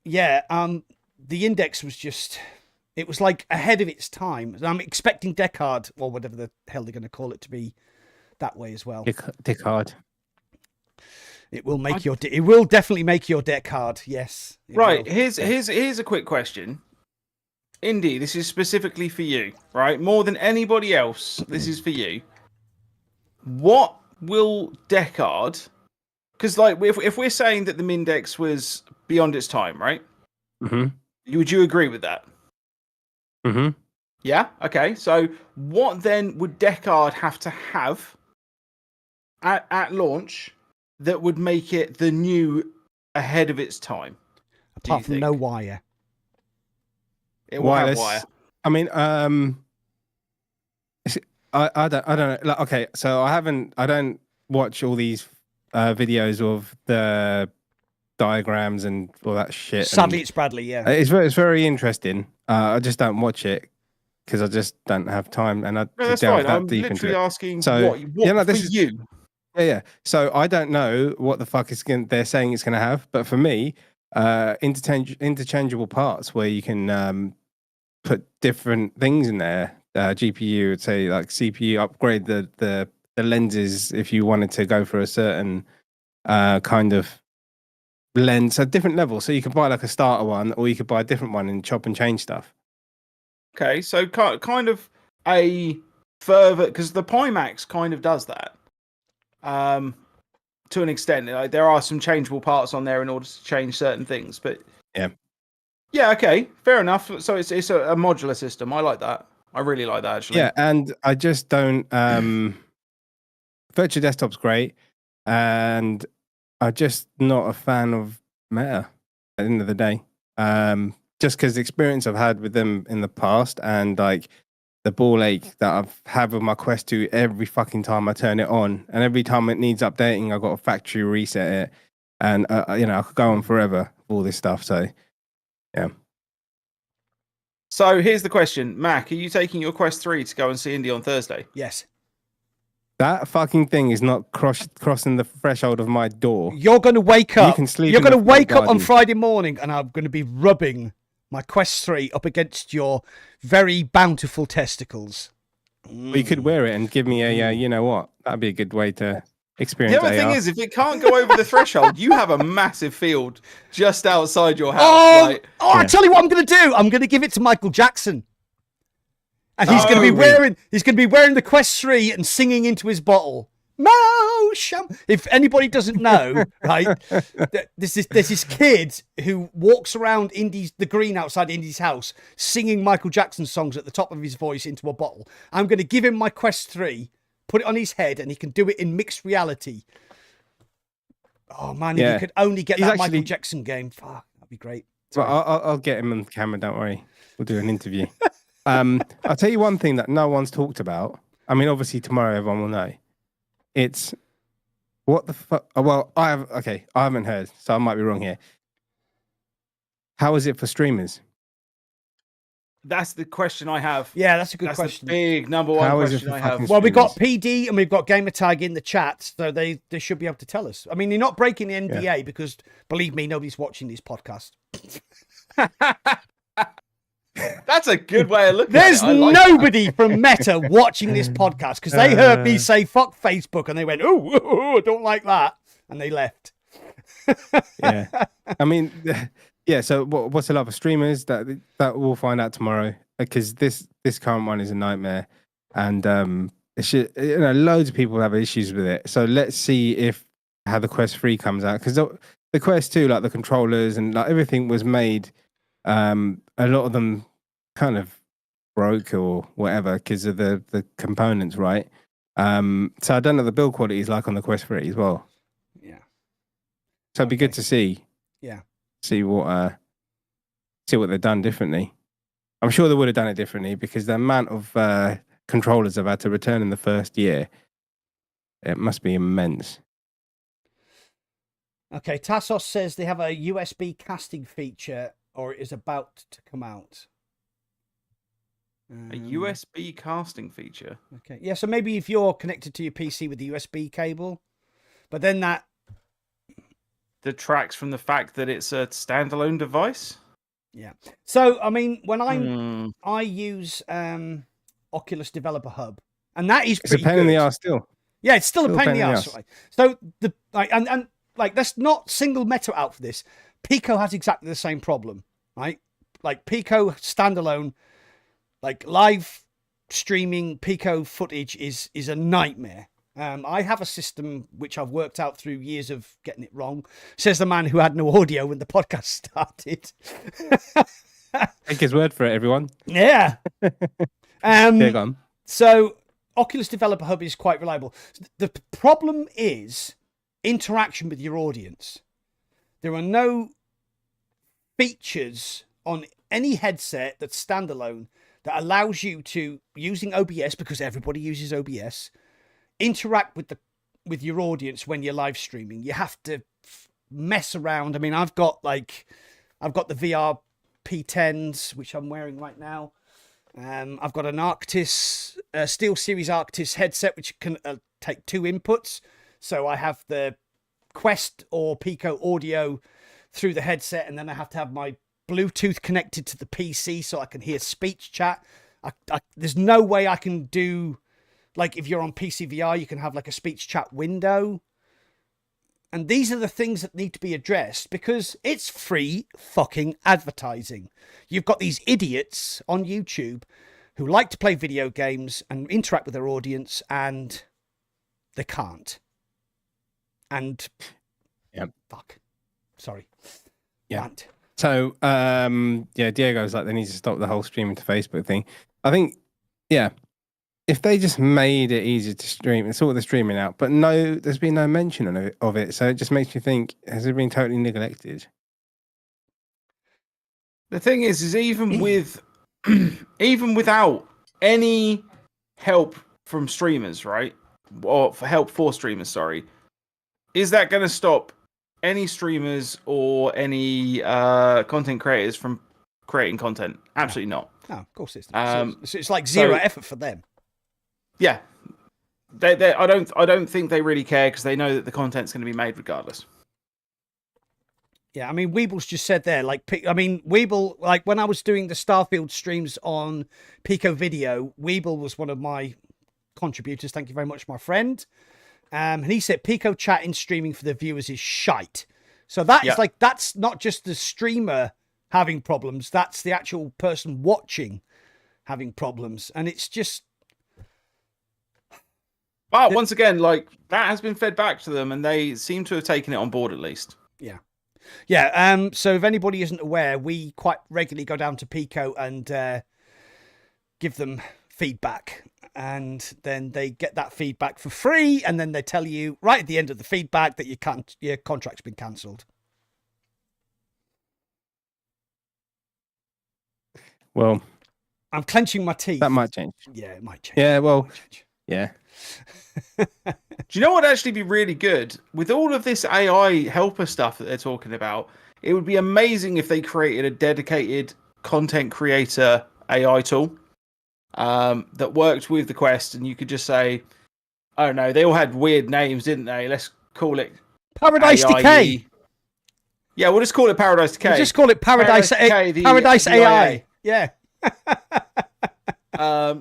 yeah, the Index was just, it was like ahead of its time. I'm expecting Deckard, or whatever the hell they're going to call it, to be that way as well. Dick hard. It will make it will definitely make your deck hard. Yes. Right. Will. Here's a quick question. Indy, this is specifically for you, right? More than anybody else, this is for you. What will Deckard? Because like, if we're saying that the Mindex was beyond its time, right? Mm-hmm. Would you agree with that? Mm-hmm. Yeah. Okay. So, what then would Deckard have to have at launch that would make it the new ahead of its time? Apart from no wire. It will have wire. I mean, I don't know. Like, okay, so I don't watch all these videos of the diagrams and all that shit. Sadly, it's Bradley. Yeah, it's very interesting. I just don't watch it because I just don't have time, and that's fine. I'm literally asking. So, what for you? Yeah. So I don't know what the fuck they're saying it's going to have, but for me, interchangeable parts where you can put different things in there. GPU would say like CPU, upgrade the lenses if you wanted to go for a certain kind of lens at different levels. So you could buy like a starter one, or you could buy a different one and chop and change stuff. Okay, so kind of a further, because the Pimax kind of does that to an extent. Like, there are some changeable parts on there in order to change certain things, but yeah, okay, fair enough. So it's a modular system. I like that. I really like that, actually. Yeah, and I just don't. Virtual Desktop's great, and I'm just not a fan of Meta at the end of the day. Just because the experience I've had with them in the past, and like the ball ache that I've had with my Quest 2 every fucking time I turn it on, and every time it needs updating, I've got to factory reset it, and I could go on forever with all this stuff. So, yeah. So here's the question, Mac: are you taking your Quest 3 to go and see Indy on Thursday? yes. That fucking thing is not crossing the threshold of my door. You're going to wake up. You can sleep. You're going to wake up on garden. Friday morning, and I'm going to be rubbing my Quest 3 up against your very bountiful testicles. Well, you could wear it and give me a, you know what? That'd be a good way to experience The other thing AR. is, if it can't go over the threshold, you have a massive field just outside your house. I tell you what I'm going to do. I'm going to give it to Michael Jackson. And he's going to be wearing the Quest 3 and singing into his bottle. Motion. If anybody doesn't know, right, there's this kid who walks around the green outside Indy's house singing Michael Jackson songs at the top of his voice into a bottle. I'm going to give him my Quest 3, put it on his head, and he can do it in mixed reality. Oh man, if you could only get that Michael Jackson game, fuck, that'd be great. Well, I'll get him on camera. Don't worry, we'll do an interview. I'll tell you one thing that no one's talked about. I mean, obviously tomorrow everyone will know. It's what the fuck. Well, I haven't heard, so I might be wrong here. How is it for streamers? That's the question I have. Yeah, that's a good question. The big number one question I have. Well, we've got PD and we've got Gamertag in the chat, so they should be able to tell us. I mean, you're not breaking the NDA because, believe me, nobody's watching this podcast. That's a good way of looking There's at it. nobody from Meta watching this podcast because they heard me say fuck Facebook and they went, oh, I don't like that. And they left. Yeah. I mean, yeah. So what's a lot of streamers that we'll find out tomorrow, because this current one is a nightmare, and loads of people have issues with it. So let's see how the Quest 3 comes out, because the Quest 2, like the controllers and like everything was made. A lot of them kind of broke or whatever because of the components, right? So I don't know the build quality is like on the Quest 3 as well. Yeah. So it'd be good to see. Yeah. See what they've done differently. I'm sure they would have done it differently because the amount of controllers I've had to return in the first year, it must be immense. Okay, Tassos says they have a USB casting feature, or it is about to come out. A USB casting feature. Okay, yeah. So maybe if you're connected to your PC with the USB cable, but then that detracts from the fact that it's a standalone device. Yeah. So I mean, when I use Oculus Developer Hub, and that is pretty it's a pain in the arse still. Yeah, it's still a pain in the arse. Right? So let's not single Meta out for this. Pico has exactly the same problem, right? like Pico standalone, like live streaming Pico footage is a nightmare. I have a system which I've worked out through years of getting it wrong. Says the man who had no audio when the podcast started. Take his word for it, everyone. Yeah. Yeah, go on. So Oculus Developer Hub is quite reliable. The problem is interaction with your audience. There are no features on any headset that's standalone that allows you to, using OBS, because everybody uses OBS, interact with your audience when you're live streaming. You have to mess around. I mean, I've got the VR P10s, which I'm wearing right now. I've got an Arctis, SteelSeries Arctis headset, which can take 2 inputs. So I have the Quest or Pico audio through the headset, and then I have to have my Bluetooth connected to the PC so I can hear speech chat. There's no way I can do, like, if you're on PC VR, you can have like a speech chat window. And these are the things that need to be addressed because it's free fucking advertising. You've got these idiots on YouTube who like to play video games and interact with their audience, and they can't. And fuck. Sorry. Yeah. Rant. So, Diego's like, they need to stop the whole streaming to Facebook thing. I think, if they just made it easier to stream and sort the streaming out, but no, there's been no mention of it. So it just makes you think, has it been totally neglected? The thing is even with, even without any help from streamers, right? Or for help for streamers, sorry. Is that going to stop any streamers or any content creators from creating content? Absolutely not. No, of course it's not. It's like zero effort for them. Yeah, I don't think they really care because they know that the content's going to be made regardless. Yeah, I mean, Weeble's just said there, like, I mean, Weeble, like when I was doing the Starfield streams on Pico Video, Weeble was one of my contributors. Thank you very much, my friend. And he said Pico chat in streaming for the viewers is shite. So that is like, that's not just the streamer having problems. That's the actual person watching having problems. And it's just, but once again, like, that has been fed back to them and they seem to have taken it on board at least. Yeah. Yeah. So if anybody isn't aware, we quite regularly go down to Pico and give them feedback. And then they get that feedback for free. And then they tell you right at the end of the feedback that your contract's been cancelled. Well, I'm clenching my teeth. that might change. Yeah, it might change. Yeah, well, yeah. Do you know what would actually be really good? With all of this AI helper stuff that they're talking about, it would be amazing if they created a dedicated content creator AI tool that worked with the Quest, and you could just say, I don't know, they all had weird names, didn't they? Let's call it Paradise AIE. Decay. Yeah, we'll just call it Paradise Decay. We'll just call it Paradise Decay, Paradise the AI. Yeah.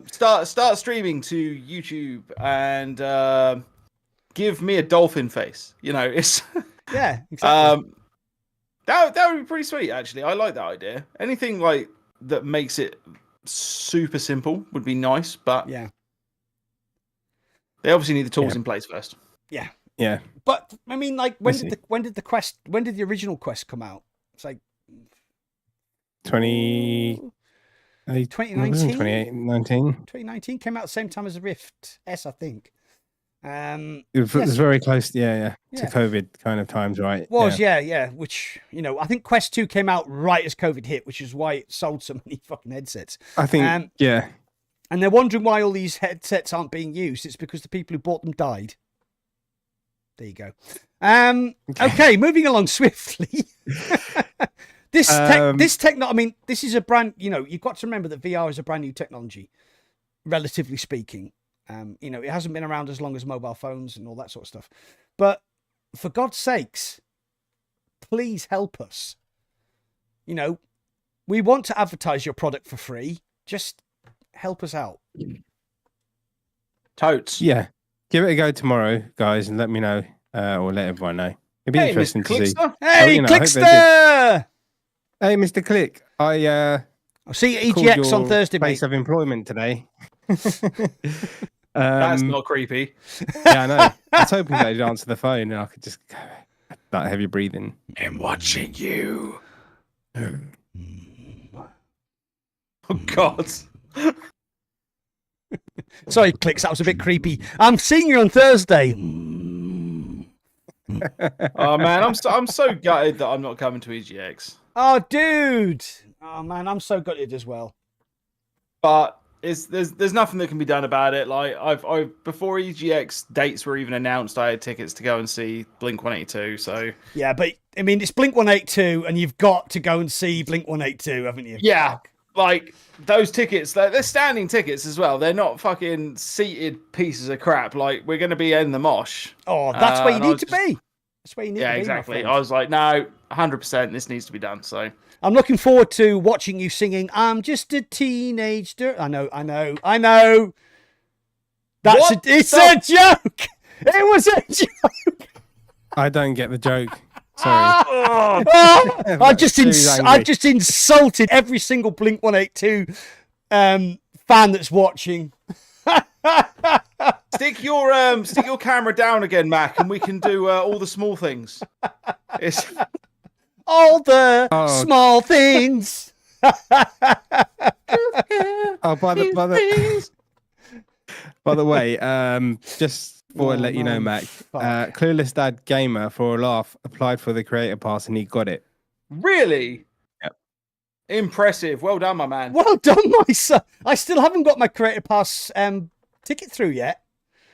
Start streaming to YouTube and give me a dolphin face. You know, it's yeah, exactly. That would be pretty sweet. Actually, I like that idea. Anything like that makes it super simple would be nice, but yeah, they obviously need the tools in place first. Yeah, yeah. But I mean, like, when did the original Quest come out? It's like 2019. 2019 came out at the same time as the Rift S, I think. It was very close, to COVID kind of times, right? It was, yeah. Which, you know, I think Quest 2 came out right as COVID hit, which is why it sold so many fucking headsets. I think, yeah. And they're wondering why all these headsets aren't being used. It's because the people who bought them died. There you go. Okay, moving along swiftly. This technology, I mean, this is a brand, you know, you've got to remember that VR is a brand new technology, relatively speaking. You know, it hasn't been around as long as mobile phones and all that sort of stuff. But for God's sakes, please help us. You know, we want to advertise your product for free. Just help us out. Totes. Yeah. Give it a go tomorrow, guys, and let me know, or let everyone know. It'd be interesting to see. Hey, Clickster! Hey, Mr. Click. I'll see you at called EGX on your Thursday, place mate. of employment today. That's not creepy. Yeah, I know. I was hoping that you'd answer the phone and I could just go that heavy breathing. I'm watching you. Oh God. Sorry, Clicks, that was a bit creepy. I'm seeing you on Thursday. Oh man, I'm so gutted that I'm not coming to EGX. Oh, dude. Oh, man, I'm so gutted as well. But there's nothing that can be done about it. Like I've before EGX dates were even announced, I had tickets to go and see Blink 182. So Yeah, but I mean, it's Blink 182, and you've got to go and see Blink 182, haven't you? yeah, like those tickets, they're standing tickets as well. They're not fucking seated pieces of crap. Like we're going to be in the mosh. Oh, that's where you and I need was to just- be. That's where you need to be. Yeah, my exactly. friend. I was like, no, 100%. This needs to be done. So I'm looking forward to watching you singing I'm Just a Teenager. I know. It's a joke. It was a joke. I don't get the joke. Sorry. Oh, I just Sue's angry. I've just insulted every single Blink 182 fan that's watching. stick your camera down again, Mac, and we can do all the small things. It's... All the Oh. small things. Oh, by the way, just thought I'd let you know, Mac. Clueless Dad Gamer, for a laugh, applied for the creator pass and he got it. Really? Yep. Impressive. Well done, my man. Well done, my son. I still haven't got my Creator Pass ticket through yet.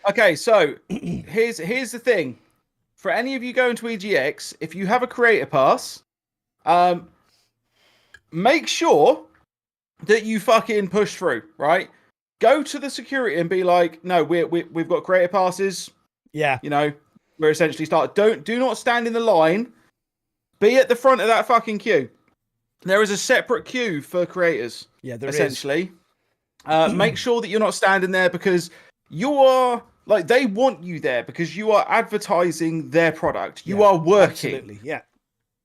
Okay, so here's the thing. For any of you going to EGX, if you have a creator pass, make sure that you fucking push through, right? Go to the security and be like, no, we've got creator passes. Yeah. You know, we're essentially do not stand in the line. Be at the front of that fucking queue. There is a separate queue for creators. Yeah, there is. essentially. Make sure that you're not standing there because you are like they want you there because you are advertising their product. You are working. Absolutely, yeah.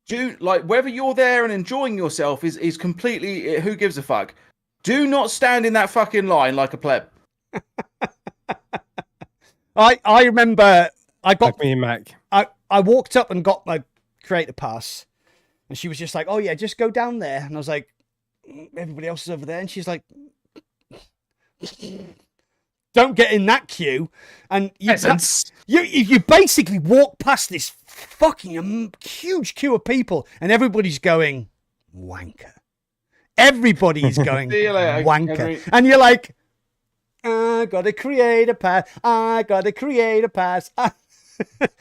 Do like whether you're there and enjoying yourself is completely who gives a fuck. Do not stand in that fucking line like a pleb. I remember I got Like me and Mac. I walked up and got my Creator Pass, and she was just like, "Oh yeah, just go down there." And I was like, "Everybody else is over there," and she's like, "Don't get in that queue." And you basically walk past this fucking huge queue of people, and everybody's going wanker. Everybody's going See you later, wanker, Henry. and you're like, "I got a Creator Pass. I got a Creator Pass."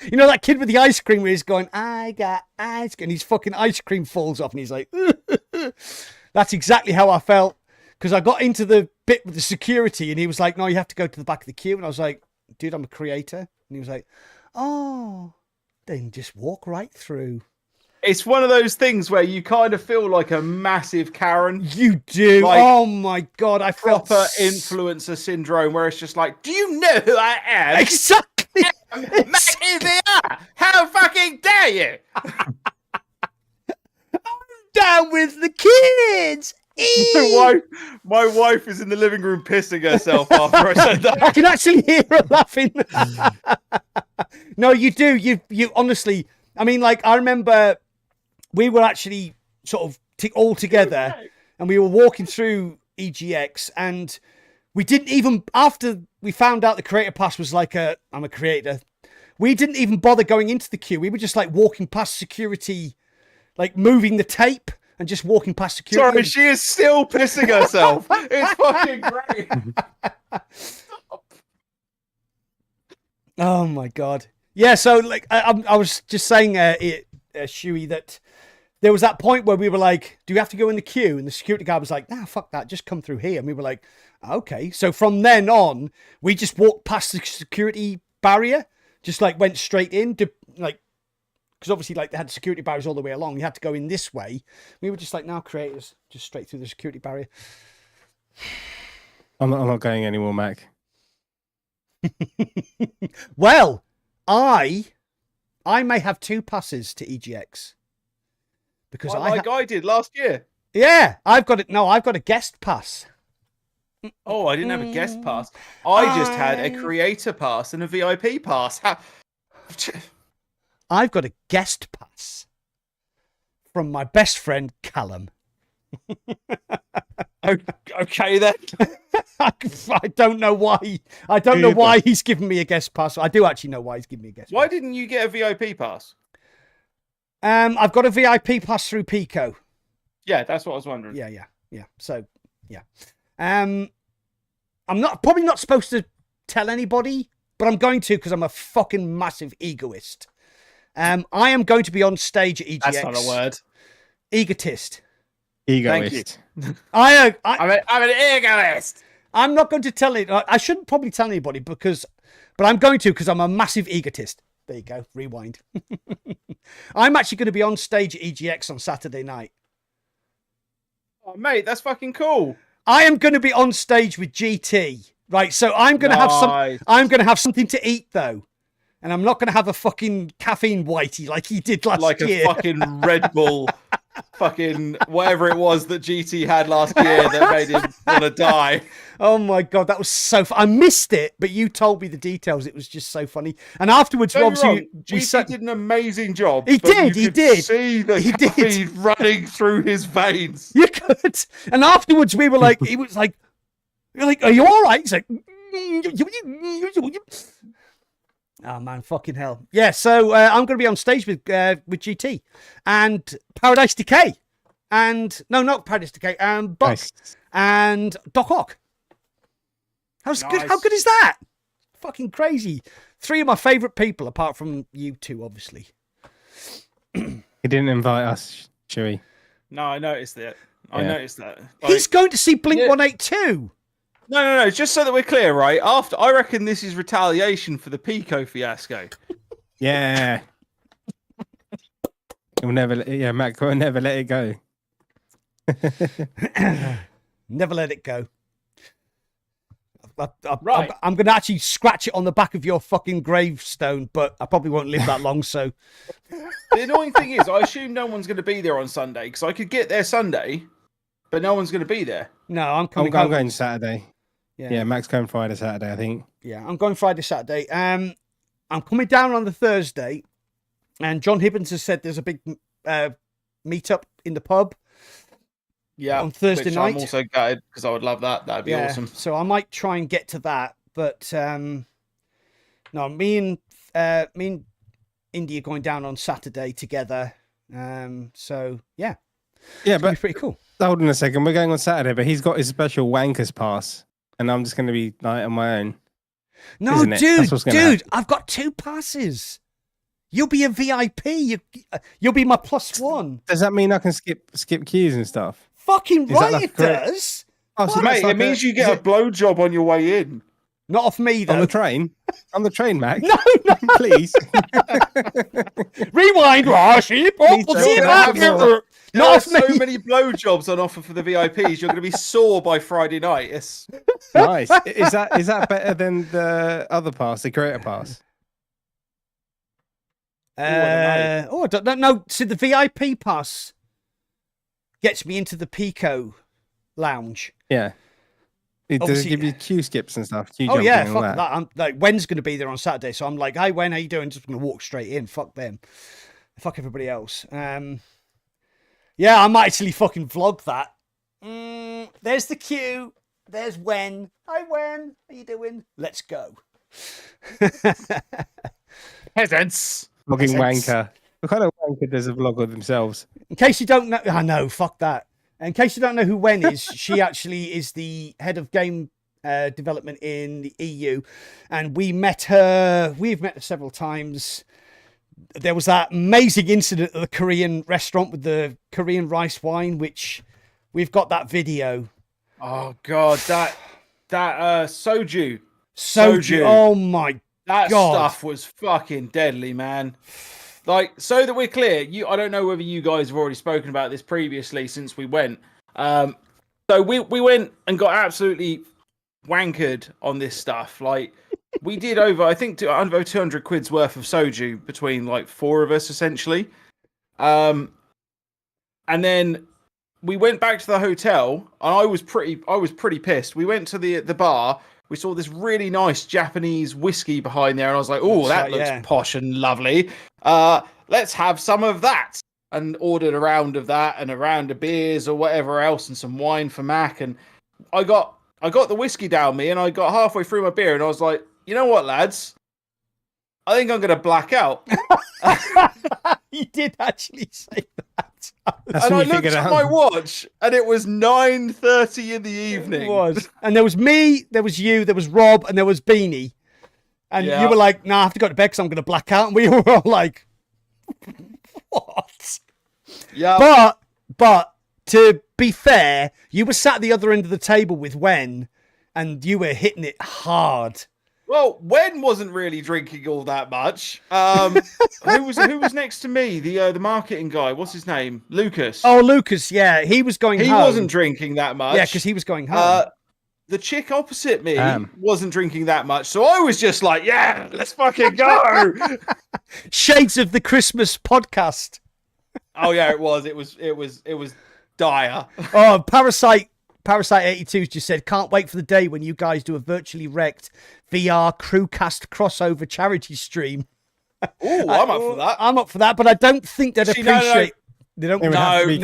You know that kid with the ice cream where he's going, "I got ice cream," and his fucking ice cream falls off, and he's like, That's exactly how I felt. Because I got into the bit with the security, and he was like, "No, you have to go to the back of the queue." And I was like, "Dude, I'm a creator." And he was like, "Oh, then just walk right through." It's one of those things where you kind of feel like a massive Karen. You do. Like, oh my God, I felt Proper influencer syndrome where it's just like, do you know who I am? Exactly. Mac in the eye. How fucking dare you? Down with the kids. My wife is in the living room pissing herself after I said that. I can actually hear her laughing. No, you do. You honestly. I mean, like I remember we were actually sort of all together, and we were walking through EGX, and we didn't even after we found out the Creator Pass was like I'm a creator. We didn't even bother going into the queue. We were just like walking past security, like moving the tape and just walking past security. Sorry, she is still pissing herself. It's fucking great. Oh my God. Yeah, so like I was just saying, Shuey, that there was that point where we were like, "Do you have to go in the queue?" And the security guard was like, "Nah, fuck that, just come through here." And we were like, "Okay." So from then on, we just walked past the security barrier, just like went straight in, like because obviously like they had security barriers all the way along. You had to go in this way. We were just like, "Now, creators, just straight through the security barrier." I'm not going anymore, Mac. Well, I may have 2 passes to EGX because I did last year. Yeah, I've got it. No, I've got a guest pass. Oh, I didn't have a guest pass. I just had a creator pass and a VIP pass. I've got a guest pass from my best friend Callum. Okay then. I don't know why. I don't know why he's given me a guest pass. I do actually know why he's given me a guest pass. Why didn't you get a VIP pass? I've got a VIP pass through Pico. Yeah, that's what I was wondering. Yeah. So, yeah. I'm probably not supposed to tell anybody, but I'm going to because I'm a fucking massive egoist. I am going to be on stage at EGX. That's not a word. Egotist. Egoist. I'm an egoist. I'm not going to tell it. I shouldn't probably tell anybody but I'm going to because I'm a massive egotist. There you go. Rewind. I'm actually going to be on stage at EGX on Saturday night. Oh, mate, that's fucking cool. I am going to be on stage with GT. Right, so I'm going to have something to eat though. And I'm not going to have a fucking caffeine whitey like he did last year. Like a fucking Red Bull, fucking whatever it was that GT had last year that made him want to die. Oh my God, that was so fun. I missed it, but you told me the details. It was just so funny. And afterwards, GT did an amazing job. He did. See the caffeine running through his veins. You could. And afterwards, we were like, he was like, "You're like, are you all right?" He's like, oh man, fucking hell. Yeah, so I'm going to be on stage with GT and Paradise Decay. And no, not Paradise Decay. Buck Nice. and Doc Ock. Nice. How good is that? Fucking crazy. 3 of my favourite people, apart from you 2, obviously. He didn't invite us, Chewy. No, I noticed that. I noticed that. He's going to see Blink 182. No. Just so that we're clear, right? I reckon this is retaliation for the Pico fiasco. Yeah. Mac will never let it go. Never let it go. Right. I'm going to actually scratch it on the back of your fucking gravestone, but I probably won't live that long, so... The annoying thing is, I assume no one's going to be there on Sunday, because I could get there Sunday, but no one's going to be there. No, I'm coming I'm going Saturday. Yeah. Yeah, Mac's going Friday, Saturday, I think. Yeah, I'm going Friday, Saturday. I'm coming down on the Thursday, and John Hibbins has said there's a big meet-up in the pub. Yeah, on Thursday night. I'm also gutted because I would love that. That'd be awesome. So I might try and get to that, but no, me and Indy are going down on Saturday together. So yeah, but pretty cool. Hold on a second, we're going on Saturday, but he's got his special wankers pass, and I'm just going to be like on my own. No, dude, I've got 2 passes. You'll be a VIP. You'll be my +1. Does that mean I can skip queues and stuff? Fucking right, it does. Oh, so mate, it means you get a blowjob on your way in. Not off me, though. On the train? On the train, Mac? No. Please. Rewind, Rashi. Not so many blowjobs on offer for the VIPs. You're going to be sore by Friday night. Yes. Nice. Is that better than the other pass, the creator pass? I don't know. So the VIP pass gets me into the Pico lounge. Yeah. Does it give you queue skips and stuff? Fuck that. I'm like, Wen's going to be there on Saturday, so I'm like, "Hey, Wen, how you doing?" Just going to walk straight in. Fuck them. Fuck everybody else. Yeah, I might actually fucking vlog that. There's the queue. There's Wen. Hi, Wen. How you doing? Let's go. Peasants. Vlogging wanker. What kind of wanker does a vlog of themselves? In case you don't know, I know, fuck that. In case you don't know who Wen is, she actually is the head of game development in the EU. And we've met her several times. There was that amazing incident at the Korean restaurant with the Korean rice wine, which we've got that video. Oh, God, that soju. Soju. Oh, my That God. stuff was fucking deadly, man. Like, so that we're clear, I don't know whether you guys have already spoken about this previously since we went. So we went and got absolutely wankered on this stuff. Like, we did over 200 quid's worth of soju between like 4 of us, essentially. And then we went back to the hotel, and I was pretty pissed. We went to the bar. We saw this really nice Japanese whiskey behind there, and I was like, "Oh, that looks posh and lovely. Let's have some of that." And ordered a round of that and a round of beers or whatever else, and some wine for Mac. And I got the whiskey down me, and I got halfway through my beer, and I was like, "You know what, lads? I think I'm going to black out." You did actually say that. That's And I when you looked figured at out. my watch, and it was 9:30 in the evening. It was. And there was me, there was you, there was Rob, and there was Beanie. And you were like, "Nah, I have to go to bed because I'm going to black out." And we were all like, "What?" Yeah. But to be fair, you were sat at the other end of the table with Wen, and you were hitting it hard. Well, Wen wasn't really drinking all that much. Who was next to me? The marketing guy. What's his name? Lucas. Oh, Lucas, yeah, he was going home. He wasn't drinking that much. Yeah, because he was going home. The chick opposite me wasn't drinking that much, so I was just like, "Yeah, let's fucking go." Shades of the Christmas podcast. Oh yeah, it was. It was dire. Oh, Parasite 82 just said, "Can't wait for the day when you guys do a virtually Rek't VR crewcast crossover charity stream." Oh, I'm up for that. I'm up for that, but I don't think they'd appreciate. They don't. It would have to be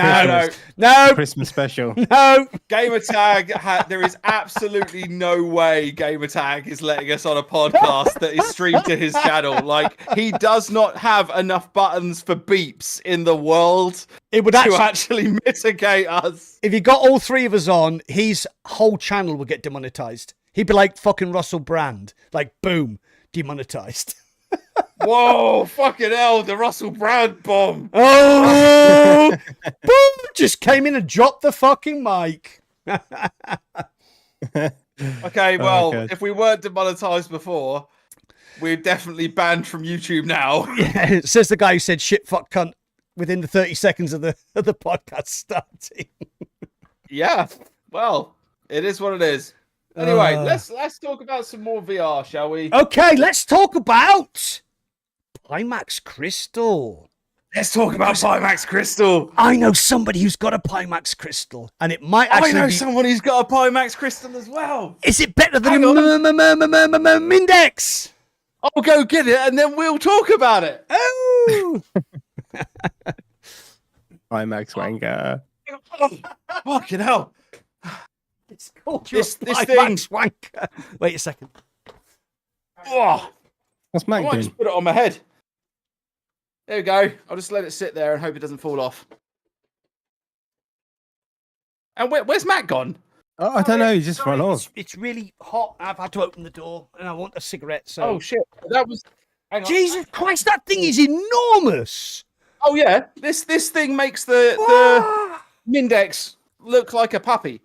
No. Christmas special. No. Gamertag, there is absolutely no way Gamertag is letting us on a podcast that is streamed to his channel. Like, he does not have enough buttons for beeps in the world It would to actually mitigate us. if you got all three of us on, his whole channel would get demonetized. He'd be like fucking Russell Brand, like boom, demonetized. Whoa, fucking hell, the Russell Brand bomb. Oh, boom! Just came in and dropped the fucking mic. Okay, well, God. if we weren't demonetized before, we're definitely banned from YouTube now. Yeah, says the guy who said "shit, fuck, cunt" within the 30 seconds of the podcast starting. Yeah, well, it is what it is. Anyway, let's talk about some more VR, shall we? Okay, let's talk about Pimax Crystal. Let's talk about Pimax Crystal. I know somebody who's got a Pimax Crystal, and it might actually I know be... someone who's got a Pimax Crystal as well. Is it better than Hang Mindex? I'll go get it, and then we'll talk about it. Oh! IMAX wanker. Fucking hell. It's called This Pimax wanker. Wait a second. Oh, What's I Mac might doing? just put it on my head. There we go. I'll just let it sit there and hope it doesn't fall off. And where's Matt gone? Oh, I don't know. He just run off. It's really hot. I've had to open the door, and I want a cigarette. So, Oh shit! That was. Hang on. Jesus Christ, that thing is enormous. Oh yeah, this thing makes the Mindex look like a puppy.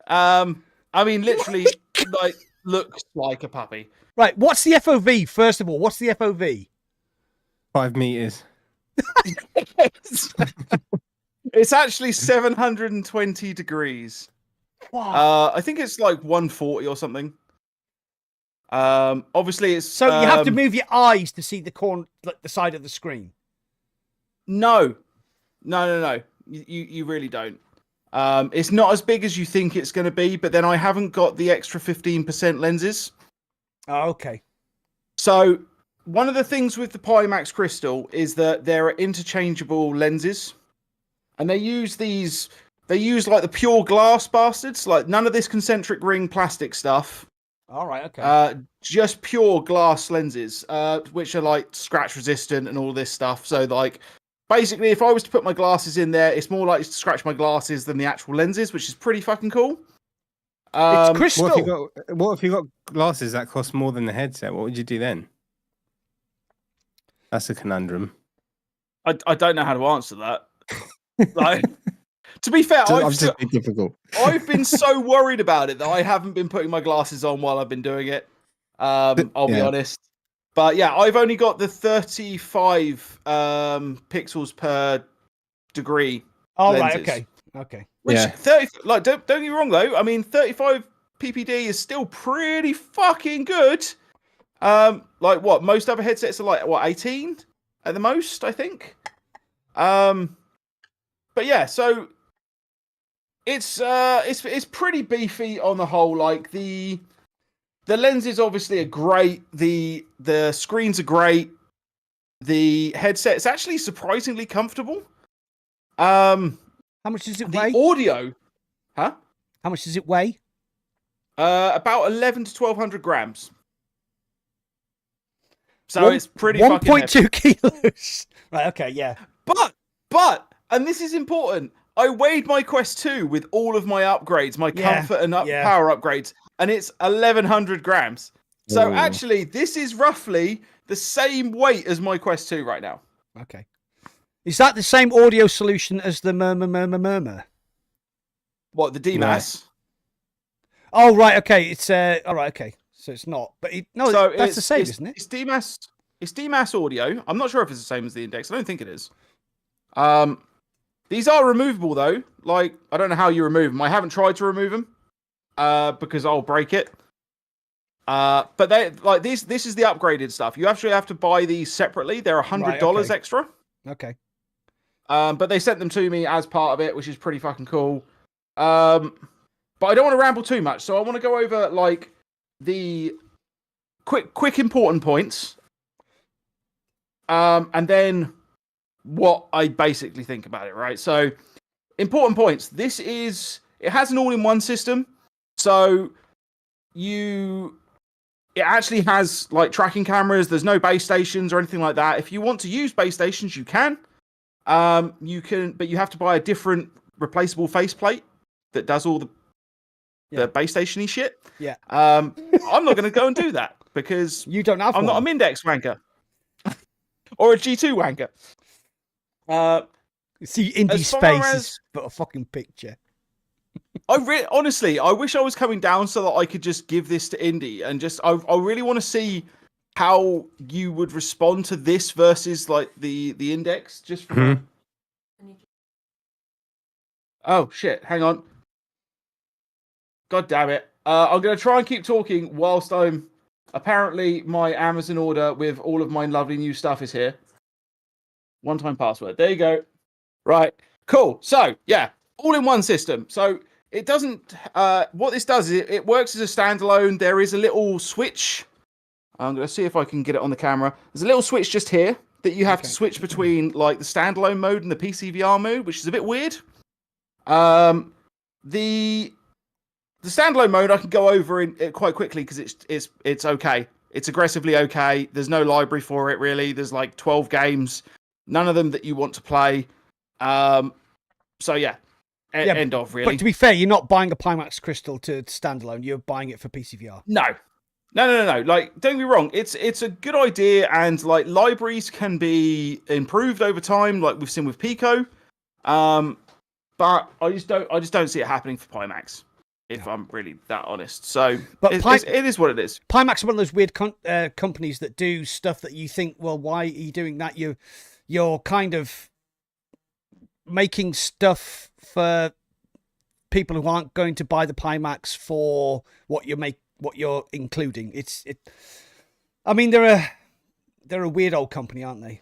I mean, literally, like looks like a puppy. Right, what's the FOV? First of all, what's the FOV? 5 meters. It's actually 720 degrees. Wow. I think it's like 140 or something. Obviously it's So you have to move your eyes to see the corner, like the side of the screen. No. You really don't. It's not as big as you think it's going to be, but then I haven't got the extra 15% lenses. Oh, okay. So one of the things with the Pimax Crystal is that there are interchangeable lenses, and they use like the pure glass bastards, like none of this concentric ring plastic stuff. All right, okay. Just pure glass lenses, which are like scratch resistant and all this stuff. So like, basically, if I was to put my glasses in there, it's more likely to scratch my glasses than the actual lenses, which is pretty fucking cool. It's crystal. What if you got glasses that cost more than the headset? What would you do then? That's a conundrum. I don't know how to answer that. Like, to be fair, I'm just being difficult. I've been so worried about it that I haven't been putting my glasses on while I've been doing it. I'll be honest. But yeah, I've only got the 35 pixels per degree. All lenses. right, okay. Which Yeah. 30, like don't get me wrong though. I mean, 35 ppd is still pretty fucking good. Like what most other headsets are like 18 at the most, I think. but yeah, so it's pretty beefy on the whole. Like the lenses obviously are great. The screens are great. The headset is actually surprisingly comfortable. How much does it The weigh? audio, huh? How much does it weigh? About 11 to 1200 grams. So it's pretty fucking heavy. 1.2 kilos. Right, okay, yeah. But, and this is important, I weighed my Quest 2 with all of my upgrades, my comfort and power upgrades, and it's 1100 grams. So actually, this is roughly the same weight as my Quest 2 right now. Okay. Is that the same audio solution as the murmur? What, the DMAS? Oh, right, okay. It's all right, okay. So it's not, but that's the same, isn't it? It's DMAS audio. I'm not sure if it's the same as the Index. I don't think it is. These are removable though. Like, I don't know how you remove them. I haven't tried to remove them because I'll break it. But they like this is the upgraded stuff. You actually have to buy these separately. They're $100 extra. Okay. But they sent them to me as part of it, which is pretty fucking cool. But I don't want to ramble too much, so I want to go over like the quick important points. And then what I basically think about it, right? So, important points. It has an all-in-one system. So, it actually has like tracking cameras. There's no base stations or anything like that. If you want to use base stations, you can. You can, but you have to buy a different replaceable faceplate that does all the base station-y shit. Yeah. I'm not going to go and do that because you don't have I'm not a Mindex wanker or a G2 wanker. See indie space but a fucking picture. Honestly, I wish I was coming down so that I could just give this to Indy and just I really want to see how you would respond to this versus like the Index. Just from... Oh shit! Hang on. God damn it! I'm gonna try and keep talking whilst apparently my Amazon order with all of my lovely new stuff is here. One-time password. There you go. Right. Cool. So yeah, all-in-one system. So it doesn't. What this does is it works as a standalone. There is a little switch. I'm going to see if I can get it on the camera. There's a little switch just here that you have to switch between like the standalone mode and the PCVR mode, which is a bit weird. The standalone mode I can go over in quite quickly because it's okay. It's aggressively okay. There's no library for it really. There's like 12 games, none of them that you want to play. So yeah, end of really. But to be fair, you're not buying a Pimax Crystal to standalone. You're buying it for PCVR. No. Like, don't get me wrong. It's a good idea, and like libraries can be improved over time, like we've seen with Pico. But I just don't see it happening for Pimax, if I'm really that honest. So, but it is what it is. Pimax are one of those weird companies that do stuff that you think, well, why are you doing that? You're kind of making stuff for people who aren't going to buy the Pimax for what you're including. I mean, they're a weird old company, aren't they?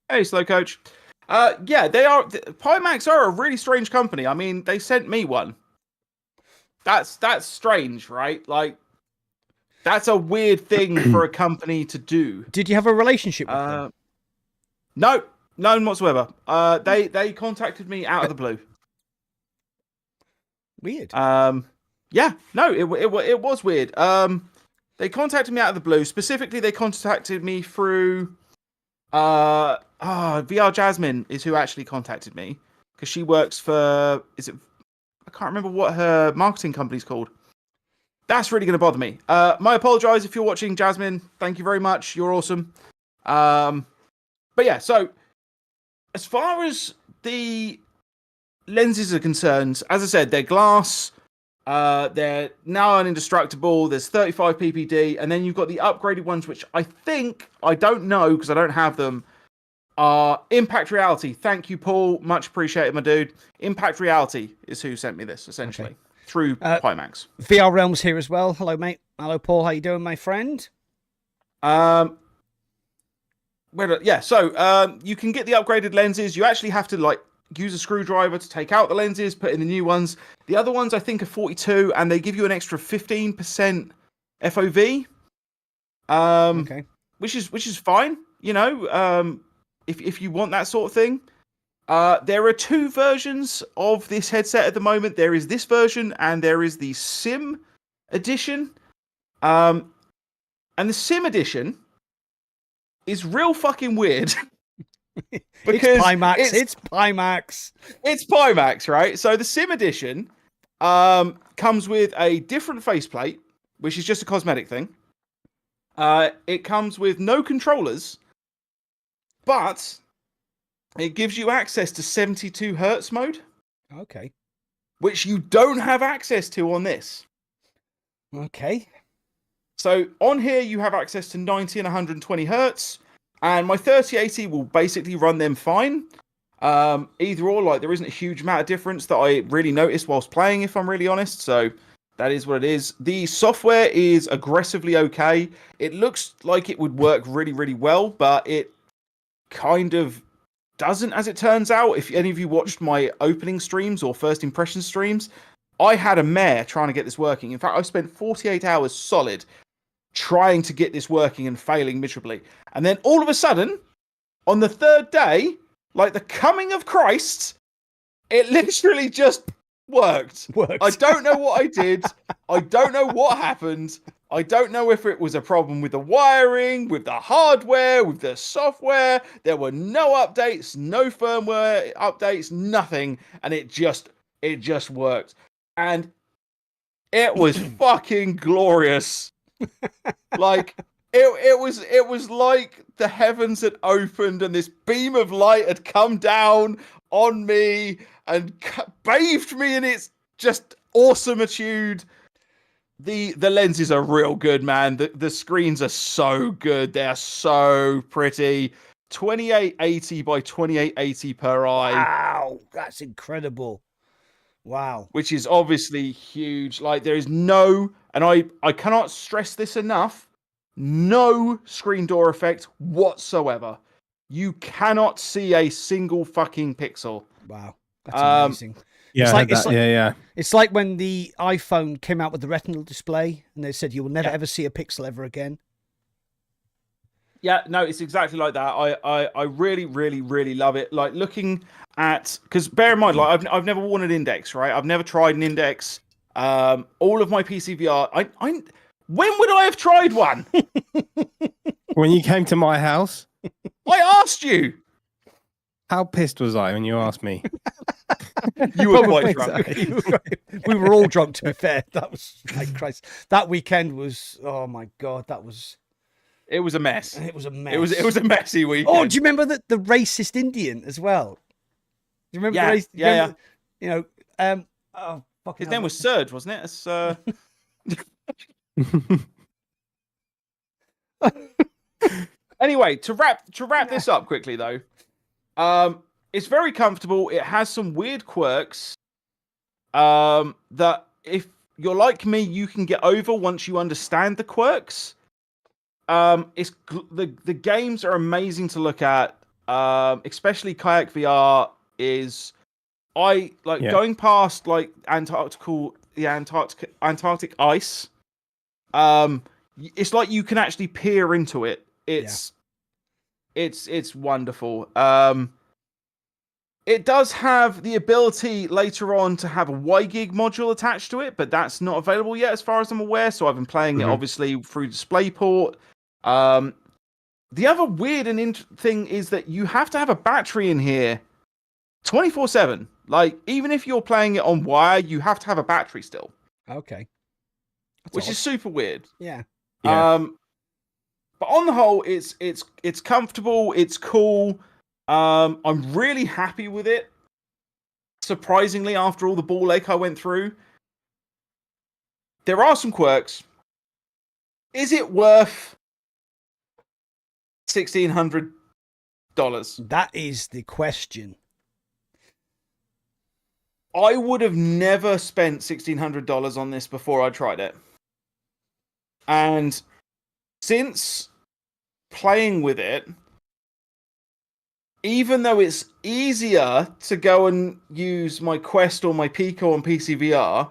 Hey, Slow Coach. Yeah, they are. Pimax are a really strange company. I mean, they sent me one. That's strange, right? Like, that's a weird thing for a company to do. Did you have a relationship with them? No, none whatsoever. They contacted me out of the blue. Weird. Yeah, no, it was weird. They contacted me out of the blue. Specifically, they contacted me through VR Jasmine is who actually contacted me because she works for I can't remember what her marketing company's called. That's really going to bother me. My apologize if you're watching, Jasmine. Thank you very much. You're awesome. But yeah, so as far as the lenses are concerned, as I said, they're glass. They're now indestructible. There's 35 ppd, and then you've got the upgraded ones, which I don't know because I don't have them. Impact Reality. Thank you, Paul. Much appreciated, my dude. Impact Reality is who sent me this, essentially, through Pimax. VR Realms here as well. Hello, mate. Hello, Paul. How you doing, my friend? So you can get the upgraded lenses. You actually have to use a screwdriver to take out the lenses, put in the new ones. The other ones I think are 42, and they give you an extra 15% FOV. Okay. Which is fine, you know, if you want that sort of thing. There are two versions of this headset at the moment. There is this version and there is the Sim edition. And the Sim edition is real fucking weird. Because it's Pimax. It's Pimax. It's Pimax, right? So the Sim edition comes with a different faceplate, which is just a cosmetic thing. It comes with no controllers, but it gives you access to 72 hertz mode. Okay. Which you don't have access to on this. Okay. So on here you have access to 90 and 120 hertz, and my 3080 will basically run them fine. Either or, like there isn't a huge amount of difference that I really noticed whilst playing, if I'm really honest. So that is what it is. The software is aggressively okay. It looks like it would work really, really well, but it kind of doesn't, as it turns out. If any of you watched my opening streams or first impression streams, I had a mare trying to get this working. In fact, I spent 48 hours solid trying to get this working and failing miserably. And then all of a sudden, on the third day, like the coming of Christ, it literally just worked. I don't know what I did. I don't know what happened. I don't know if it was a problem with the wiring, with the hardware, with the software. There were no updates, no firmware updates, nothing, and it just worked. And it was fucking glorious. Like it was like the heavens had opened and this beam of light had come down on me and bathed me in its just awesomeitude. The lenses are real good, man. The screens are so good. They're so pretty. 2880 by 2880 per eye. Wow, that's incredible. Wow. Which is obviously huge. Like there is no, and I cannot stress this enough, no screen door effect whatsoever. You cannot see a single fucking pixel. Wow. That's amazing. Yeah, It's like when the iPhone came out with the retinal display and they said you will never ever see a pixel ever again. Yeah, no, it's exactly like that. I really, really, really love it. Like looking at, because bear in mind, like I've never worn an Index, right? I've never tried an Index. All of my PCVR, when would I have tried one? When you came to my house, I asked you. How pissed was I when you asked me? You were quite drunk. We were all drunk, to be fair. That was like Christ. That weekend was, oh my God, that was. It was a mess. It was a mess. It was a messy weekend. Oh, do you remember the racist Indian as well? Do you remember? Yeah. You know, oh, his name was Serge, wasn't it? It's, Anyway, to wrap this up quickly though, it's very comfortable. It has some weird quirks that if you're like me, you can get over once you understand the quirks. It's the games are amazing to look at. Especially Kayak VR is, going past like Antarctic ice. It's like you can actually peer into it. It's wonderful. It does have the ability later on to have a WiGig module attached to it, but that's not available yet as far as I'm aware. So I've been playing it obviously through DisplayPort. The other weird and thing is that you have to have a battery in here 24/7. Like even if you're playing it on wire, you have to have a battery still. Okay. Which is super weird. Yeah. But on the whole, it's comfortable, it's cool. I'm really happy with it. Surprisingly, after all the ball ache I went through, there are some quirks. Is it worth $1,600? That is the question. I would have never spent $1,600 on this before I tried it. And since playing with it, even though it's easier to go and use my Quest or my Pico on PCVR,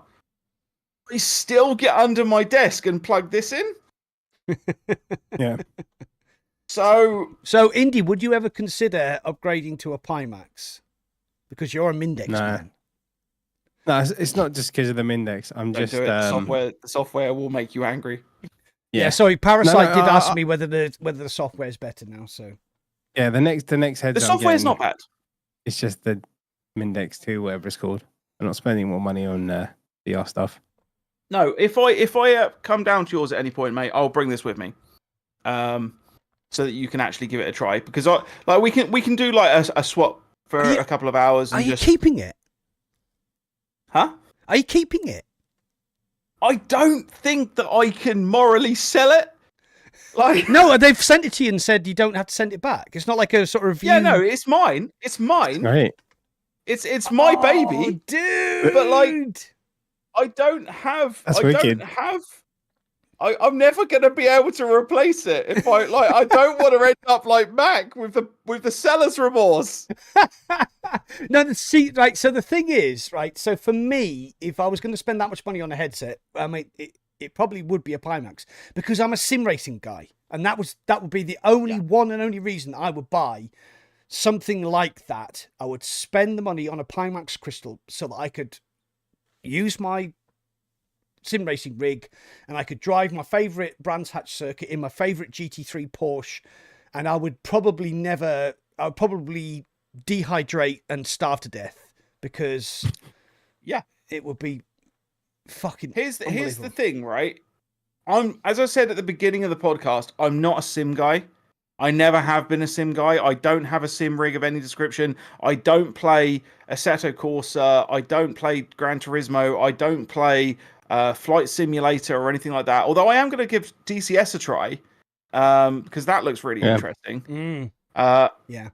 I still get under my desk and plug this in. Yeah. So, Indy, would you ever consider upgrading to a Pimax? Because you're a Mindex man. No, it's not just because of the Mindex. I'm don't just do it. The software will make you angry. Yeah, sorry, Parasite did ask me whether the software is better now. So yeah, the next headset. The software is not bad. It's just the Mindex 2, whatever it's called. I'm not spending more money on VR stuff. No, if I come down to yours at any point, mate, I'll bring this with me, so that you can actually give it a try. Because we can do like a swap for a couple of hours. And are you keeping it? Huh? Are you keeping it? I don't think that I can morally sell it. Like, no, they've sent it to you and said you don't have to send it back. It's not like a sort of review. Yeah, no, it's mine. It's mine. Right. It's my baby, dude. But like, I don't have. That's I wicked. don't have. I'm never gonna be able to replace it if I like. I don't want to end up like Mac with the seller's remorse. No, see, right. So the thing is, right. So for me, if I was going to spend that much money on a headset, I mean, it probably would be a Pimax because I'm a sim racing guy, and that would be the only one and only reason I would buy something like that. I would spend the money on a Pimax Crystal so that I could use my sim racing rig and I could drive my favorite Brands Hatch circuit in my favorite GT3 Porsche, and I would probably dehydrate and starve to death because it would be fucking here's the thing, right? As I said at the beginning of the podcast, I'm not a sim guy. I never have been a sim guy. I don't have a sim rig of any description. I don't play Assetto Corsa. I don't play Gran Turismo. I don't play Flight Simulator or anything like that. Although I am going to give DCS a try because that looks really interesting. Yeah.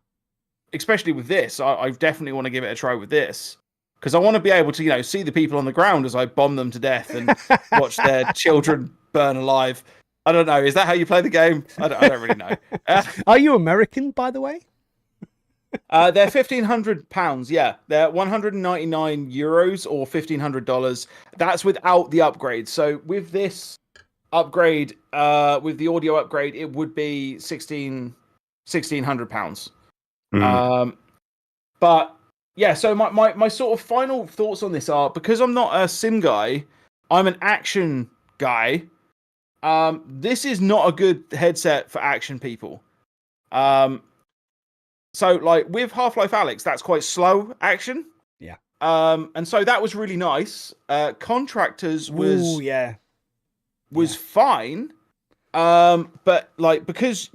Especially with this, I definitely want to give it a try with this because I want to be able to, see the people on the ground as I bomb them to death and watch their children burn alive. I don't know. Is that how you play the game? I don't really know. Are you American, by the way? They're £1,500. Yeah, they're €199 or $1,500. That's without the upgrade. So with this upgrade, with the audio upgrade, it would be £1,600. But yeah, so my sort of final thoughts on this are, because I'm not a sim guy, I'm an action guy. This is not a good headset for action people. So like with Half-Life Alyx, that's quite slow action. Yeah. And so that was really nice. Contractors was fine. But like, because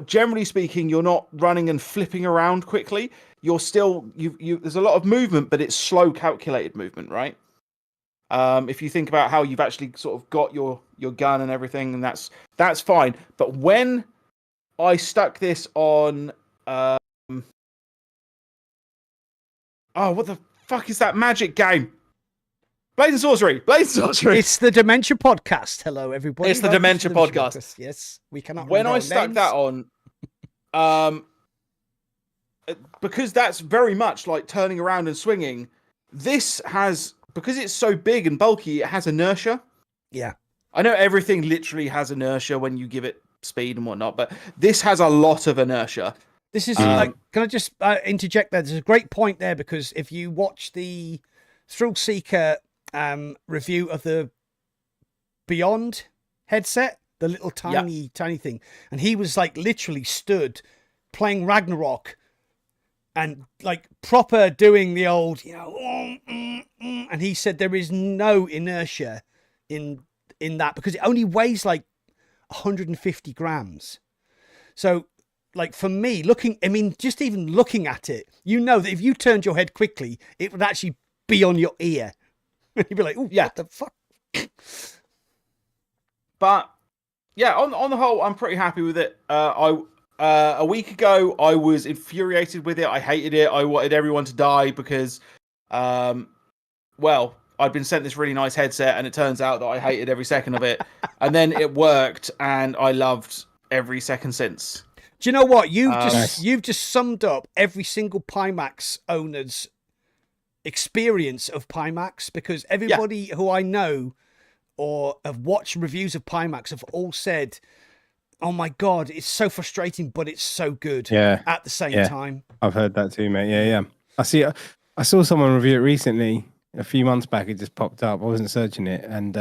generally speaking, you're not running and flipping around quickly. You're still, there's a lot of movement, but it's slow, calculated movement, right? If you think about how you've actually sort of got your gun and everything, and that's fine. But when I stuck this on, what the fuck is that magic game? Blades and Sorcery. It's the Dementia Podcast. Hello, everybody. It's the Dementia Podcast. Yes, we cannot. When I stuck that on, because that's very much like turning around and swinging. This has, because it's so big and bulky, it has inertia. Yeah, I know everything literally has inertia when you give it speed and whatnot, but this has a lot of inertia. This is like, can I just interject there? There's a great point there, because if you watch the Thrill Seeker review of the Beyond headset, the little tiny thing, and he was like literally stood playing Ragnarok and like proper doing the old, and he said there is no inertia in that because it only weighs like 150 grams. So like for me, just even looking at it, that if you turned your head quickly, it would actually be on your ear. You'd be like, "Oh, what the fuck?" But yeah, on the whole, I'm pretty happy with it. A week ago, I was infuriated with it. I hated it. I wanted everyone to die because, I'd been sent this really nice headset, and it turns out that I hated every second of it. And then it worked, and I loved every second since. Do you know what? Nice. You've just summed up every single Pimax owner's experience of Pimax, because everybody who I know or have watched reviews of Pimax have all said, "Oh my god, it's so frustrating, but it's so good at the same time." I've heard that too, mate. Yeah. I saw someone review it recently, a few months back. It just popped up. I wasn't searching it, and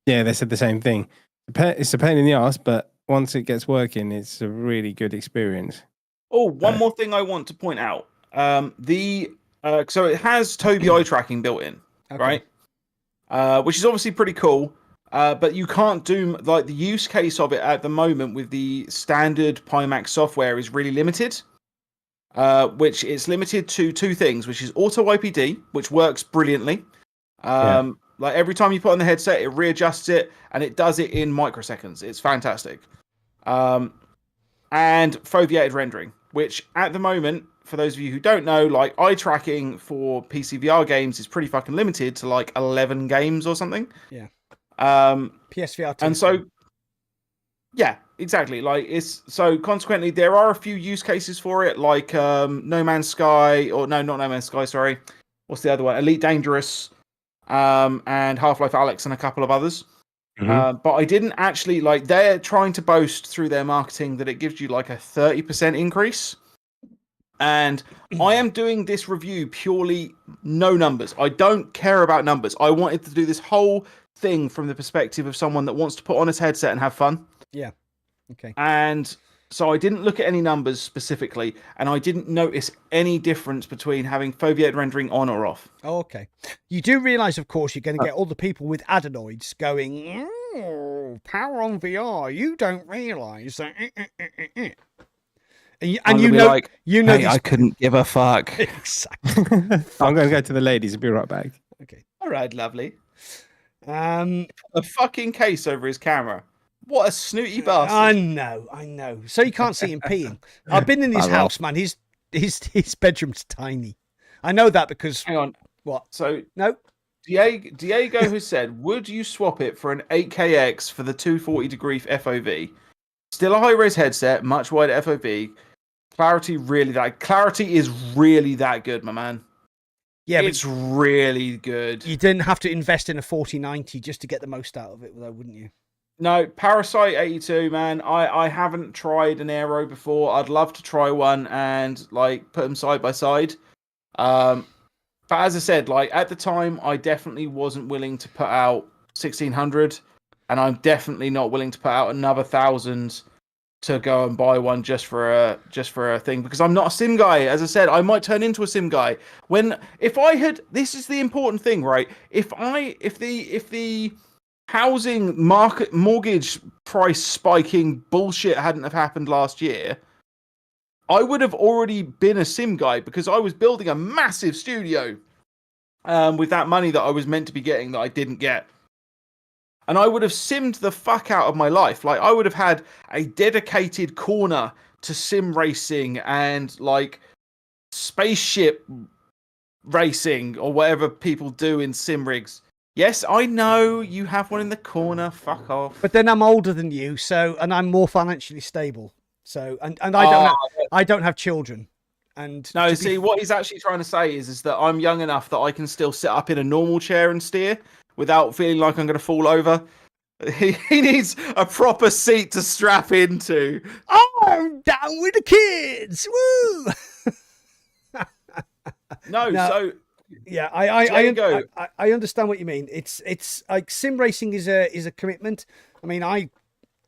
they said the same thing. It's a pain in the ass, but once it gets working, it's a really good experience. Oh, one more thing I want to point out. So it has Tobii eye tracking built in, right? Which is obviously pretty cool. But you can't do, like, the use case of it at the moment with the standard Pimax software is really limited. Which is limited to two things, which is auto IPD, which works brilliantly. Like, every time you put on the headset, it readjusts it, and it does it in microseconds. It's fantastic. And foveated rendering, which at the moment, for those of you who don't know, like, eye tracking for PC VR games is pretty fucking limited to like 11 games or something. Yeah. PSVR 2. And so, yeah, exactly. Like, it's so consequently, there are a few use cases for it, like No Man's Sky, or no, not No Man's Sky, sorry. What's the other one? Elite Dangerous, and Half-Life Alyx, and a couple of others. But I didn't actually, like, they're trying to boast through their marketing that it gives you like a 30% increase. And I am doing this review purely no numbers. I don't care about numbers. I wanted to do this whole thing from the perspective of someone that wants to put on his headset and have fun. Yeah. Okay. And so I didn't look at any numbers specifically, and I didn't notice any difference between having foveated rendering on or off. Oh, okay. You do realise, of course, you're going to get all the people with adenoids going, "Oh, power on VR. You don't realise that." And you know, like, you know, hey, I couldn't give a fuck. Exactly. I'm going to go to the ladies and be right back. Okay. All right, lovely. A fucking case over his camera. What a snooty bastard. I know. So you can't see him peeing. I've been in his house, man. His bedroom's tiny. I know that because... Hang on. What? So... No. Diego has said, would you swap it for an 8KX for the 240 degree FOV? Still a high-res headset, much wider FOV. Clarity is really that good, my man. Yeah, it's really good. You didn't have to invest in a 4090 just to get the most out of it, though, wouldn't you? No, Parasite 82, man. I haven't tried an Aero before. I'd love to try one and, like, put them side by side. But as I said, like, at the time, I definitely wasn't willing to put out 1600, and I'm definitely not willing to put out another 1,000 to go and buy one just for a thing, because I'm not a sim guy. As I said, I might turn into a sim guy this is the important thing, right? If the housing market mortgage price spiking bullshit hadn't have happened last year, I would have already been a sim guy, because I was building a massive studio with that money that I was meant to be getting that I didn't get. And I would have simmed the fuck out of my life. Like, I would have had a dedicated corner to sim racing and, like, spaceship racing or whatever people do in sim rigs. Yes, I know you have one in the corner. Fuck off. But then I'm older than you, and I'm more financially stable. So, and I don't have children. And no, see, what he's actually trying to say is that I'm young enough that I can still sit up in a normal chair and steer without feeling like I'm going to fall over. He needs a proper seat to strap into. Oh, I'm down with the kids. Woo! No, so yeah, I understand what you mean. It's like sim racing is a commitment. I mean,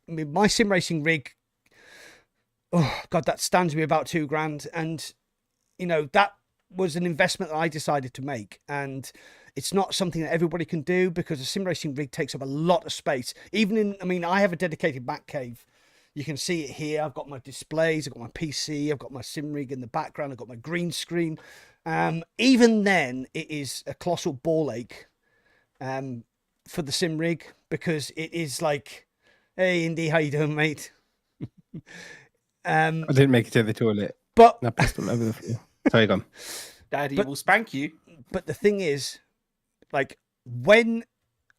my sim racing rig, oh god, that stands me about $2,000, and you know, that was an investment that I decided to make, and it's not something that everybody can do, because a sim racing rig takes up a lot of space. I have a dedicated back cave. You can see it here. I've got my displays, I've got my PC, I've got my sim rig in the background, I've got my green screen. Even then, it is a colossal ball ache for the sim rig, because it is like, hey, Indy, how you doing, mate? I didn't make it to the toilet. But I passed them over the floor. Sorry, gone. Daddy will spank you. But the thing is, like, when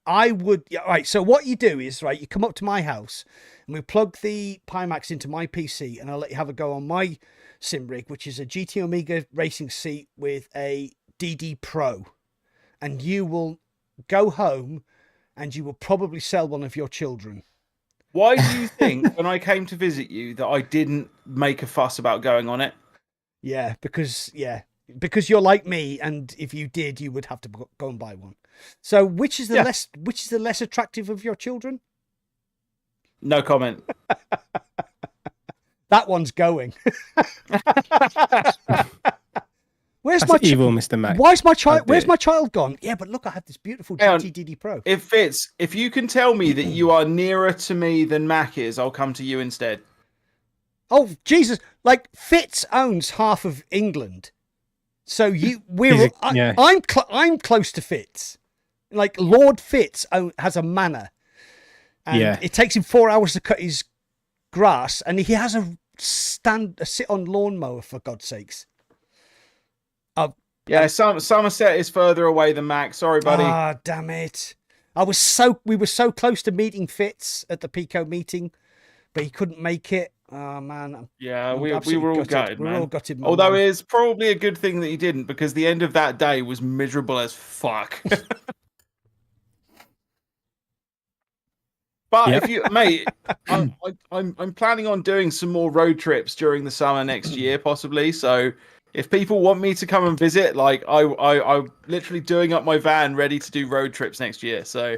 I would. Yeah, right. So what you do is, right, you come up to my house and we plug the Pimax into my PC, and I'll let you have a go on my sim rig, which is a GT Omega racing seat with a DD Pro, and you will go home and you will probably sell one of your children. Why do you think when I came to visit you that I didn't make a fuss about going on it? Yeah, because you're like me, and if you did, you would have to go and buy one. So, which is the less attractive of your children? No comment. That one's going. Where's That's my evil, Mr. Mac. Where's my child? Where's my child gone? Yeah, but look, I have this beautiful GT DD Pro. If you can tell me that you are nearer to me than Mac is, I'll come to you instead. Oh Jesus! Like Fitz owns half of England, so I'm close to Fitz. Like Lord Fitz has a manor, and it takes him 4 hours to cut his grass, and he has a sit-on lawnmower, for God's sakes. Somerset is further away than Mac. Sorry, buddy. Ah, damn it! We were so close to meeting Fitz at the Pico meeting, but he couldn't make it. Oh man. We were all gutted, man. We're all gutted, man. Although it's probably a good thing that he didn't, because the end of that day was miserable as fuck. But if you, mate, I'm planning on doing some more road trips during the summer next year, possibly. So if people want me to come and visit, like I'm literally doing up my van, ready to do road trips next year. So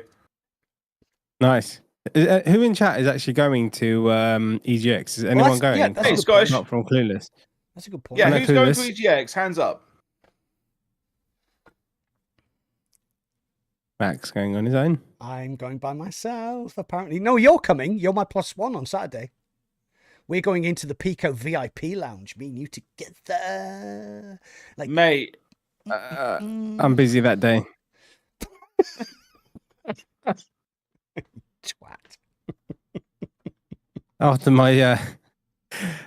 nice. Who in chat is actually going to EGX? Is anyone going? Yeah, that's Scottish. Not from Clueless. That's a good point. Yeah, who's going to EGX? Hands up. Mac's going on his own. I'm going by myself, apparently. No, you're coming. You're my +1 on Saturday. We're going into the Pico VIP lounge, me and you together. Like, mate, I'm busy that day. Twat. After my,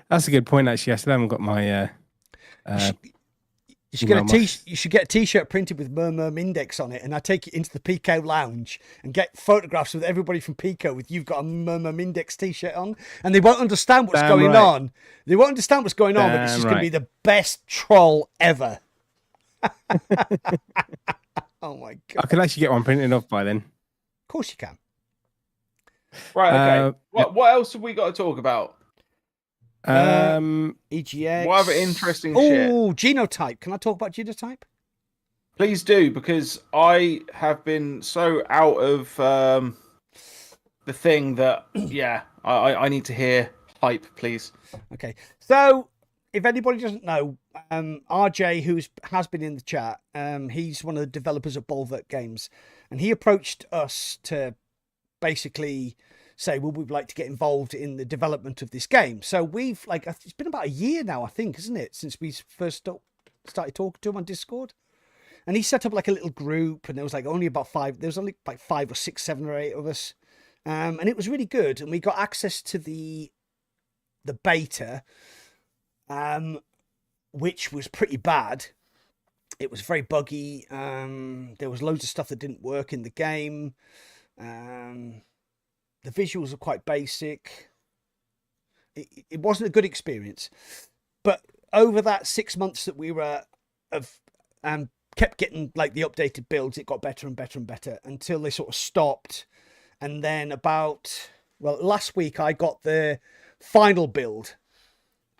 that's a good point. Actually, I still haven't got my. You should get a T-shirt printed with Murmur Index on it, and I take it into the Pico lounge and get photographs with everybody from Pico with you've got a Murmur Index T-shirt on, and they won't understand what's going on. They won't understand what's going on, but it's just going to be the best troll ever. Oh my god! I could actually get one printed off by then. Of course you can. Right. Okay. What else have we got to talk about? EGX. What other interesting shit? Oh, genotype. Can I talk about genotype? Please do, because I have been so out of the thing that I need to hear hype, please. Okay. So if anybody doesn't know, RJ, who has been in the chat, he's one of the developers of Bulwark Games, and he approached us to basically say, well, we'd like to get involved in the development of this game. So we've it's been about a year now, I think, isn't it, since we first started talking to him on Discord. And he set up like a little group, and there was only like 5 or 6, 7 or 8 of us. And it was really good. And we got access to the beta, which was pretty bad. It was very buggy. There was loads of stuff that didn't work in the game. The visuals are quite basic. It wasn't a good experience. But over that 6 months that we were kept getting the updated builds, it got better and better and better until they sort of stopped. And then last week I got the final build,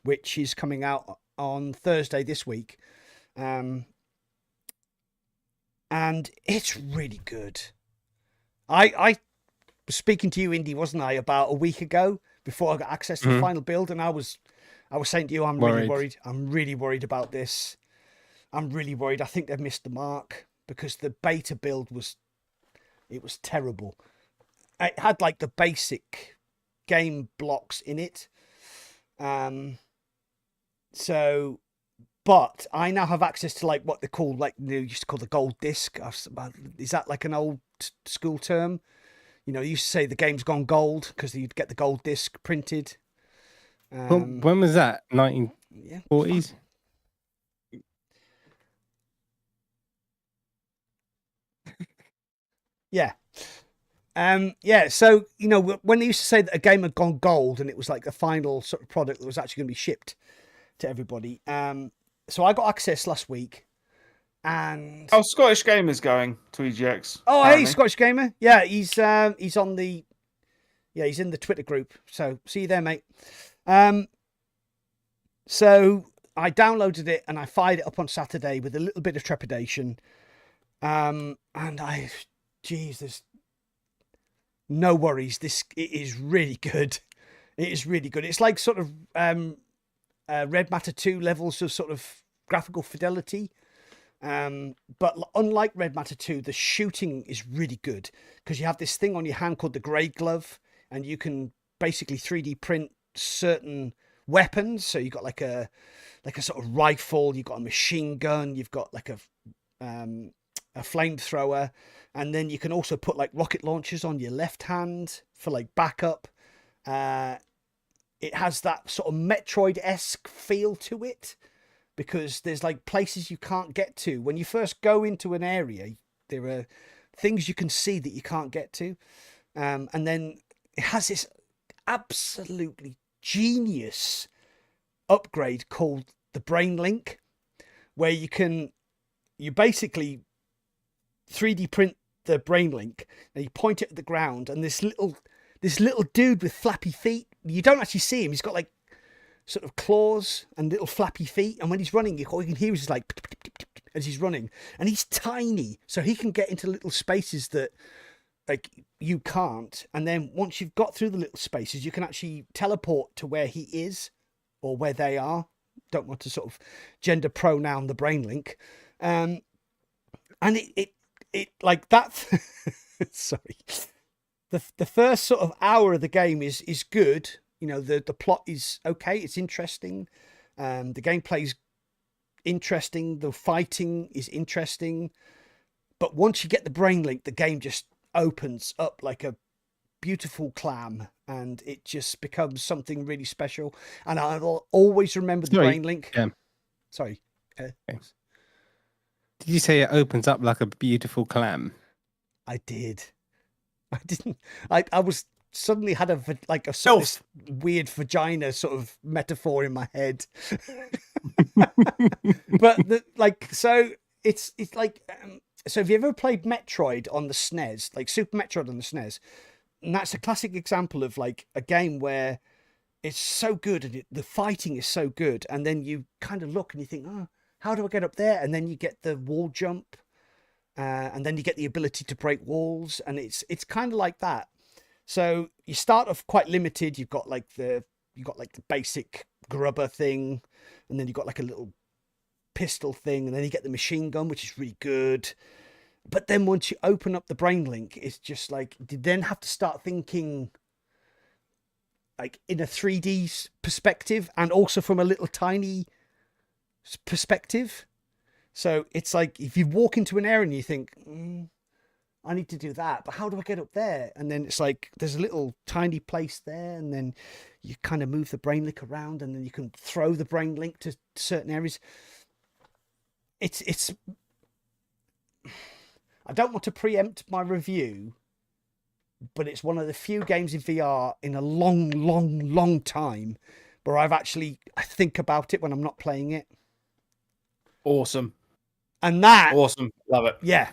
which is coming out on Thursday this week. And it's really good. I was speaking to you, Indy, wasn't I, about a week ago before I got access to the final build, and I was saying to you, I'm really worried. I'm really worried about this. I'm really worried. I think they've missed the mark because the beta build was terrible. It had the basic game blocks in it. But I now have access to what they call they used to call the gold disc. Is that an old school term? You used to say the game's gone gold because you'd get the gold disc printed. When was that? 1940s? Yeah. Yeah, so, you know, when they used to say that a game had gone gold and it was like the final sort of product that was actually going to be shipped to everybody. So I got access last week and... Oh, Scottish Gamer's going to EGX. Oh, apparently. hey, Scottish Gamer. Yeah, he's on the... Yeah, he's in the Twitter group. So see you there, mate. So I downloaded it and I fired it up on Saturday with a little bit of trepidation. And there's no worries. It is really good. It is really good. It's like sort of Red Matter 2 levels of sort of graphical fidelity. But unlike Red Matter 2, the shooting is really good because you have this thing on your hand called the Grey Glove, and you can basically 3D print certain weapons. So you've got like a sort of rifle, you've got a machine gun, you've got like a flamethrower, and then you can also put like rocket launchers on your left hand for like backup. It has that sort of Metroid-esque feel to it because there's like places you can't get to. When you first go into an area, there are things you can see that you can't get to. And then it has this absolutely genius upgrade called the Brain Link, where you basically 3D print the Brain Link and you point it at the ground, and this little dude with flappy feet, you don't actually see him. He's got like sort of claws and little flappy feet, and when he's running, all you can hear is like as he's running, and he's tiny, so he can get into little spaces that like you can't. And then once you've got through the little spaces, you can actually teleport to where he is or where they are. Don't want to sort of gender pronoun the Brain Link. And it like that. Sorry. The first sort of hour of the game is good. You know, the plot is okay. It's interesting. The gameplay's interesting. The fighting is interesting. But once you get the Brain Link, the game just opens up like a beautiful clam, and it just becomes something really special. And I'll always remember the Brain Link. Sorry. Did you say it opens up like a beautiful clam? I did. I didn't. I was suddenly had a sort of weird vagina sort of metaphor in my head. But so it's like so. Have you ever played Metroid on the SNES, like Super Metroid on the SNES? And that's a classic example of like a game where it's so good and the fighting is so good, and then you kind of look and you think, oh, how do I get up there? And then you get the wall jump. And then you get the ability to break walls, and it's kind of like that. So you start off quite limited. You've got like the basic grubber thing, and then you've got like a little pistol thing, and then you get the machine gun, which is really good. But then once you open up the Brain Link, it's just like you then have to start thinking like in a 3D perspective, and also from a little tiny perspective. So it's like if you walk into an area and you think, I need to do that, but how do I get up there? And then it's like there's a little tiny place there, and then you kind of move the Brain Link around, and then you can throw the Brain Link to certain areas. It's I don't want to preempt my review, but it's one of the few games in VR in a long time where I think about it when I'm not playing it. Awesome. And that... Awesome. Love it. Yeah.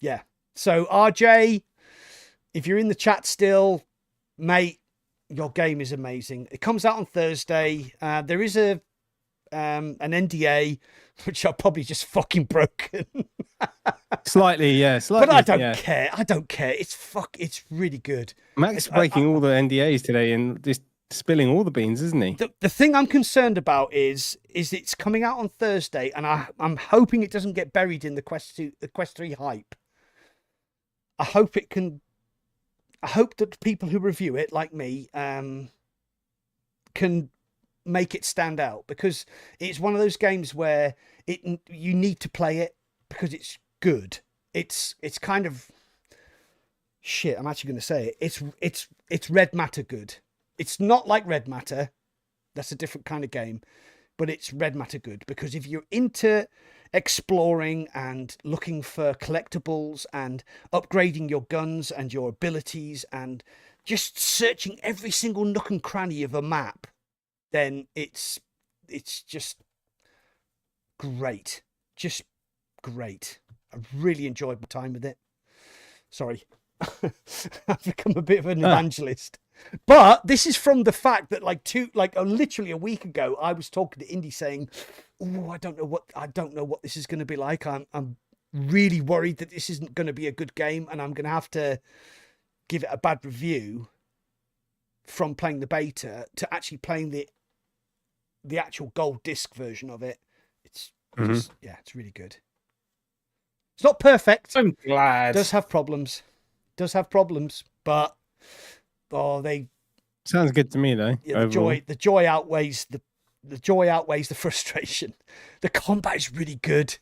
Yeah. So, RJ, if you're in the chat still, mate, your game is amazing. It comes out on Thursday. There is an NDA, which I've probably just fucking broken. Slightly, yeah. But I don't care. I don't care. It's really good. Max breaking all the NDAs today and just spilling all the beans, isn't he? The thing I'm concerned about is it's coming out on Thursday, and I'm hoping it doesn't get buried in the Quest 3 hype. I hope that people who review it, like me, can make it stand out, because it's one of those games where you need to play it because it's good. It's kind of shit. I'm actually going to say it. It's Red Matter good. It's not like Red Matter. That's a different kind of game. but it's red matter good, because if you're into exploring and looking for collectibles and upgrading your guns and your abilities and just searching every single nook and cranny of a map, then it's just great. Just great. I really enjoyed my time with it. Sorry. I've become a bit of an evangelist. But this is from the fact that literally a week ago, I was talking to Indy saying, "Oh, I don't know what this is going to be like. I'm really worried that this isn't going to be a good game, and I'm going to have to give it a bad review from playing the beta to actually playing the actual gold disc version of it." It's it's really good. It's not perfect. I'm glad. Does have problems, but they sounds good to me though. Yeah, the joy outweighs the frustration. The combat is really good.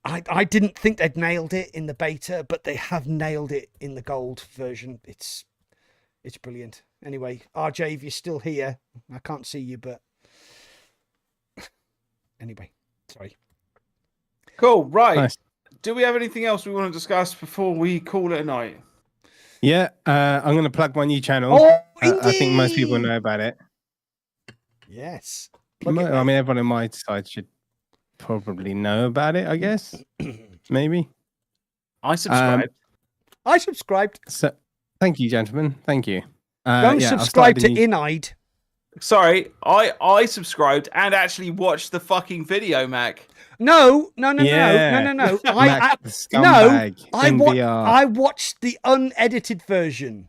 I didn't think they'd nailed it in the beta, but they have nailed it in the gold version. It's brilliant. Anyway, RJ, if you're still here, I can't see you, but anyway, sorry. Cool. Right. Nice. Do we have anything else we want to discuss before we call it a night? Yeah, I'm going to plug my new channel. Oh, I think most people know about it. Yes. I mean, everyone on my side should probably know about it, I guess. Maybe. I subscribed. So, thank you, gentlemen. Thank you. Don't subscribe to Inide. Sorry, I subscribed and actually watched the fucking video, Mac. No. Yeah. No. Mac, the scumbag in VR. I watched the unedited version.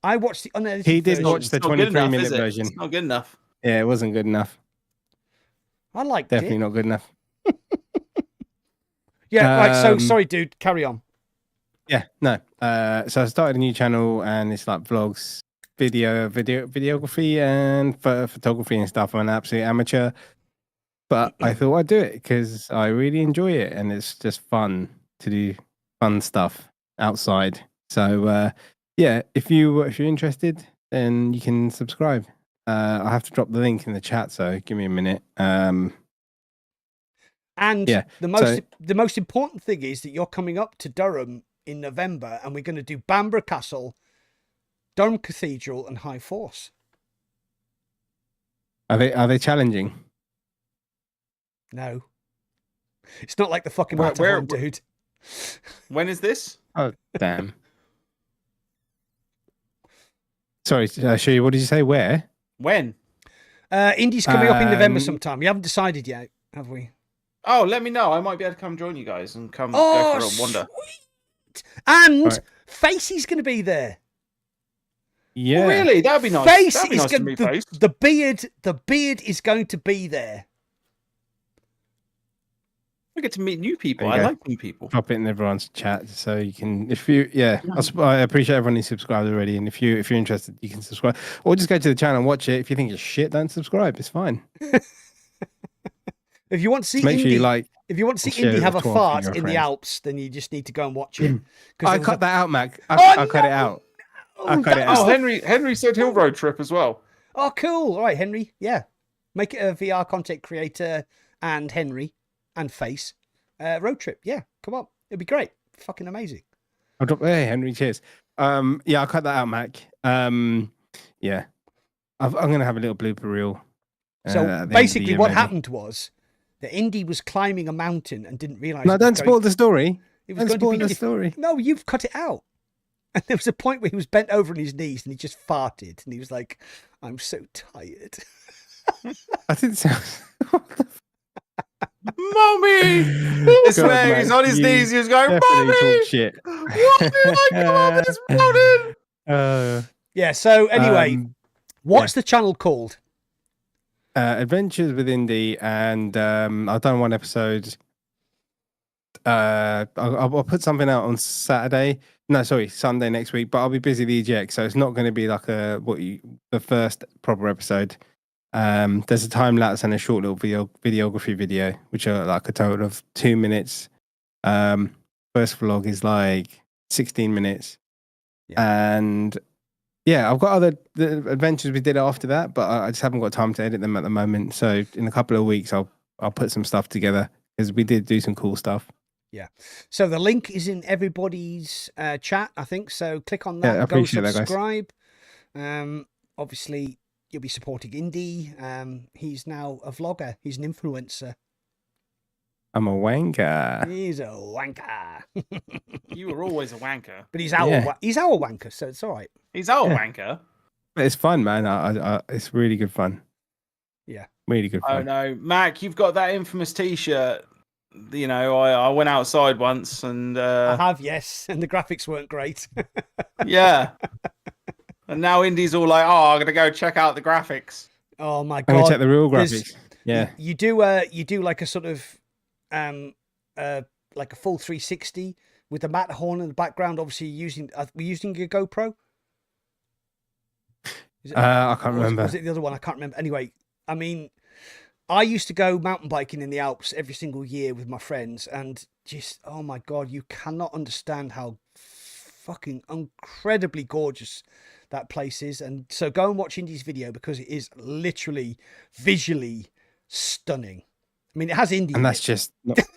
He did watch the 23-minute version. It's not good enough. Yeah, it wasn't good enough. I liked Definitely it. not good enough. Yeah, right. So sorry, dude. Carry on. Yeah, no. So I started a new channel, and it's like vlogs, videography, and photography and stuff. I'm an absolute amateur, but I thought I'd do it because I really enjoy it, and it's just fun to do fun stuff outside. So yeah, if you're interested, then you can subscribe. I have to drop the link in the chat, so give me a minute. And yeah, the most important thing is that you're coming up to Durham in November, and we're going to do Bamborough Castle, Durham Cathedral, and High Force. Are they challenging? No, it's not like the fucking Matterhorn, dude. When is this? Oh damn! Sorry, Shui, what did you say? Where? When? Indy's coming up in November sometime. We haven't decided yet, have we? Oh, let me know. I might be able to come join you guys and go for a wander. Sweet. And Facey's going to be there. Yeah, oh, really? That'd be nice. Face That'd be is nice to meet Face. The beard is going to be there. We get to meet new people. I like new people. Drop it in everyone's chat so you can. I appreciate everyone who's subscribed already, and if you're interested, you can subscribe, or just go to the channel and watch it. If you think it's shit, don't subscribe. It's fine. If you want to see make Indy, sure you like. If you want to see Indy have a fart in the Alps, then you just need to go and watch it. I cut that out, Mac. I cut it out. I cut it out. Oh, Henry said he'll road trip as well. Oh, cool. All right, Henry. Yeah. Make it a VR content creator and Henry and Face. Road trip. Yeah. Come on. It'd be great. Fucking amazing. I'll drop. Hey, Henry. Cheers. Yeah, I cut that out, Mac. Yeah. I'm going to have a little blooper reel. So basically what happened was that Indy was climbing a mountain and didn't realise. No, don't spoil the story. Don't spoil the story. No, you've cut it out. And there was a point where he was bent over on his knees and he just farted. And he was like, I'm so tired. I didn't sound... Mommy! This man, he's on his knees. He was going, Mommy! Shit. Why did I come over this mountain? Yeah, so anyway, what's the channel called? Adventures with Indy, and I've done one episode. I'll put something out on Sunday next week, but I'll be busy with EGX, so it's not going to be like the first proper episode. There's a time lapse and a short little videography video, which are like a total of 2 minutes. First vlog is like 16 minutes, and yeah, I've got the adventures we did after that, but I just haven't got time to edit them at the moment. So in a couple of weeks, I'll put some stuff together because we did do some cool stuff. Yeah. So the link is in everybody's chat, I think. So click on Yeah, I that. Go appreciate that, guys. subscribe. Obviously, you'll be supporting Indy. He's now a vlogger. He's an influencer. I'm a wanker. He's a wanker. You were always a wanker. But he's our he's our wanker, so it's all right. He's our wanker. But it's fun, man. It's really good fun. Yeah. Really good fun. Oh no, Mac, you've got that infamous T-shirt. You know, I went outside once and I have, yes, and the graphics weren't great. yeah. And now Indy's all like, "Oh, I'm gonna go check out the graphics." Oh my I'm gonna god! check the real graphics. Yeah, you do like a sort of like a full 360 with the Matterhorn in the background. Obviously, we're using your GoPro. I can't remember. Was it the other one? I can't remember. Anyway, I mean, I used to go mountain biking in the Alps every single year with my friends, and just, oh my god, you cannot understand how fucking incredibly gorgeous that place is. And so go and watch Indy's video because it is literally visually stunning. I mean, it has Indy, and that's just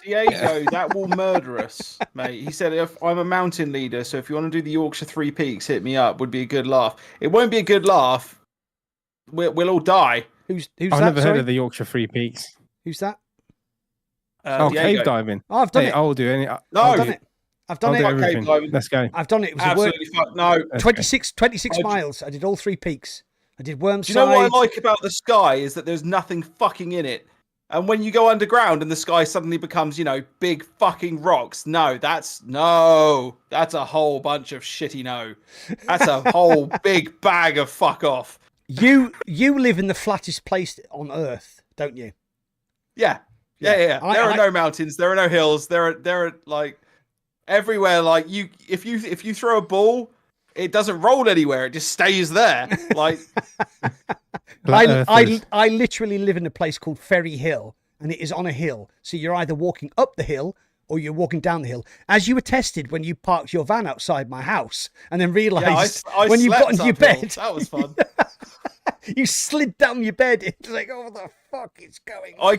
Diego, that will murder us, mate. He said, "If I'm a mountain leader, so if you want to do the Yorkshire Three Peaks, hit me up. Would be a good laugh. It won't be a good laugh. We'll all die." Who's I've that? never Sorry? heard of the Yorkshire Three Peaks. Who's that? Oh, Diego. cave diving. Oh, I've done Hey, it. I'll do any. No. I've done it. I've done I'll do it. everything. diving. Let's go. I've done it. It was Absolutely fuck no. 26 miles. I did all 3 peaks. I did Wormside. Do you know what I like about the sky is that there's nothing fucking in it. And when you go underground and the sky suddenly becomes, you know, big fucking rocks. No, that's a whole bunch of shitty no. That's a whole big bag of fuck off. You live in the flattest place on earth, don't you? Yeah. There are no mountains. There are no hills. There are like everywhere. Like if you throw a ball, it doesn't roll anywhere. It just stays there. Like I literally live in a place called Ferry Hill, and it is on a hill. So you're either walking up the hill or you're walking down the hill. As you attested when you parked your van outside my house, and then realised I when you got into your uphill. bed, That was fun. you slid down your bed. It's like, oh, what the fuck is going on? I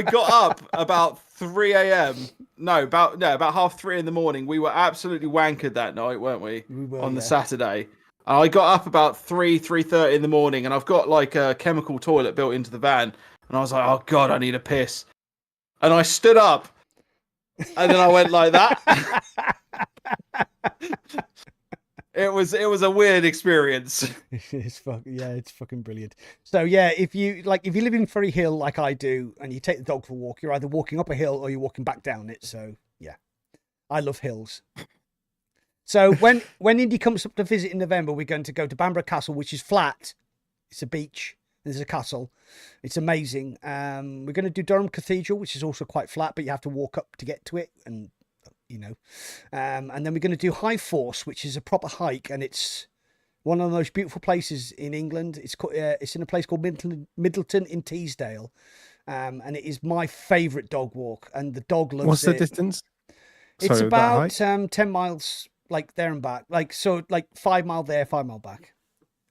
got up about 3 a.m. No, about 3:30 in the morning. We were absolutely wankered that night, weren't we? We were, on the yeah. Saturday. And I got up about 3:30 in the morning, and I've got like a chemical toilet built into the van. And I was like, oh god, I need a piss. And I stood up, and then I went like that. It was a weird experience. It's fucking brilliant. So yeah, if you live in Ferry Hill like I do, and you take the dog for a walk, you're either walking up a hill or you're walking back down it. So yeah, I love hills. So when Indy comes up to visit in November, we're going to go to Bamborough Castle, which is flat. It's a beach. There's a castle. It's amazing. We're going to do Durham Cathedral, which is also quite flat, but you have to walk up to get to it, and you know. And then we're going to do High Force, which is a proper hike, and it's one of the most beautiful places in England. It's in a place called Middleton in Teesdale, and it is my favourite dog walk, and the dog loves it. What's the distance? It's Sorry, about 10 miles, like there and back, like 5 mile there, 5 mile back.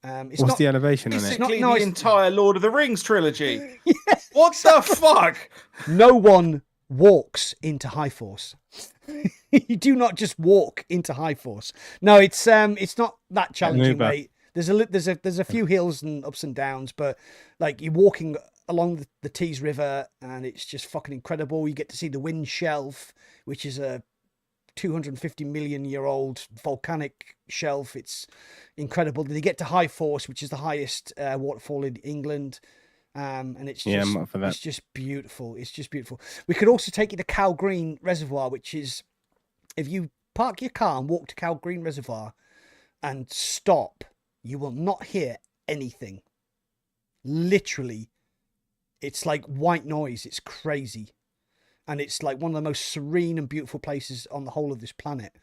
It's What's not the elevation on it? Basically, no, the it's- entire Lord of the Rings trilogy. Yeah, What the fuck? no one walks into High Force. You do not just walk into High Force. No, it's not that challenging, Uber. mate. There's a few hills and ups and downs, but like you're walking along the Tees River, and it's just fucking incredible. You get to see the wind shelf, which is a 250 million year old volcanic shelf. It's incredible. Then you get to High Force, which is the highest waterfall in England. And it's just, I'm up for that. it's just beautiful. It's just beautiful. We could also take you to Cow Green Reservoir, which is, if you park your car and walk to Cow Green Reservoir and stop, you will not hear anything. Literally, it's like white noise. It's crazy. And it's like one of the most serene and beautiful places on the whole of this planet.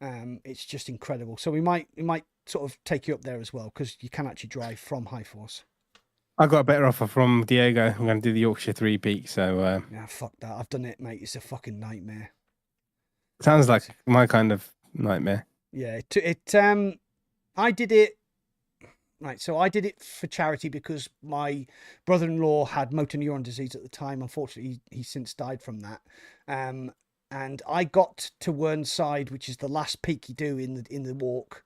It's just incredible. So we might sort of take you up there as well, because you can actually drive from High Force. I got a better offer from Diego. I'm going to do the Yorkshire Three Peaks. So Yeah, fuck that. I've done it, mate. It's a fucking nightmare. sounds like my kind of nightmare. Yeah, I did it Right. So I did it for charity because my brother-in-law had motor neuron disease at the time. Unfortunately, he's since died from that. And I got to Whernside, which is the last peak you do in the walk,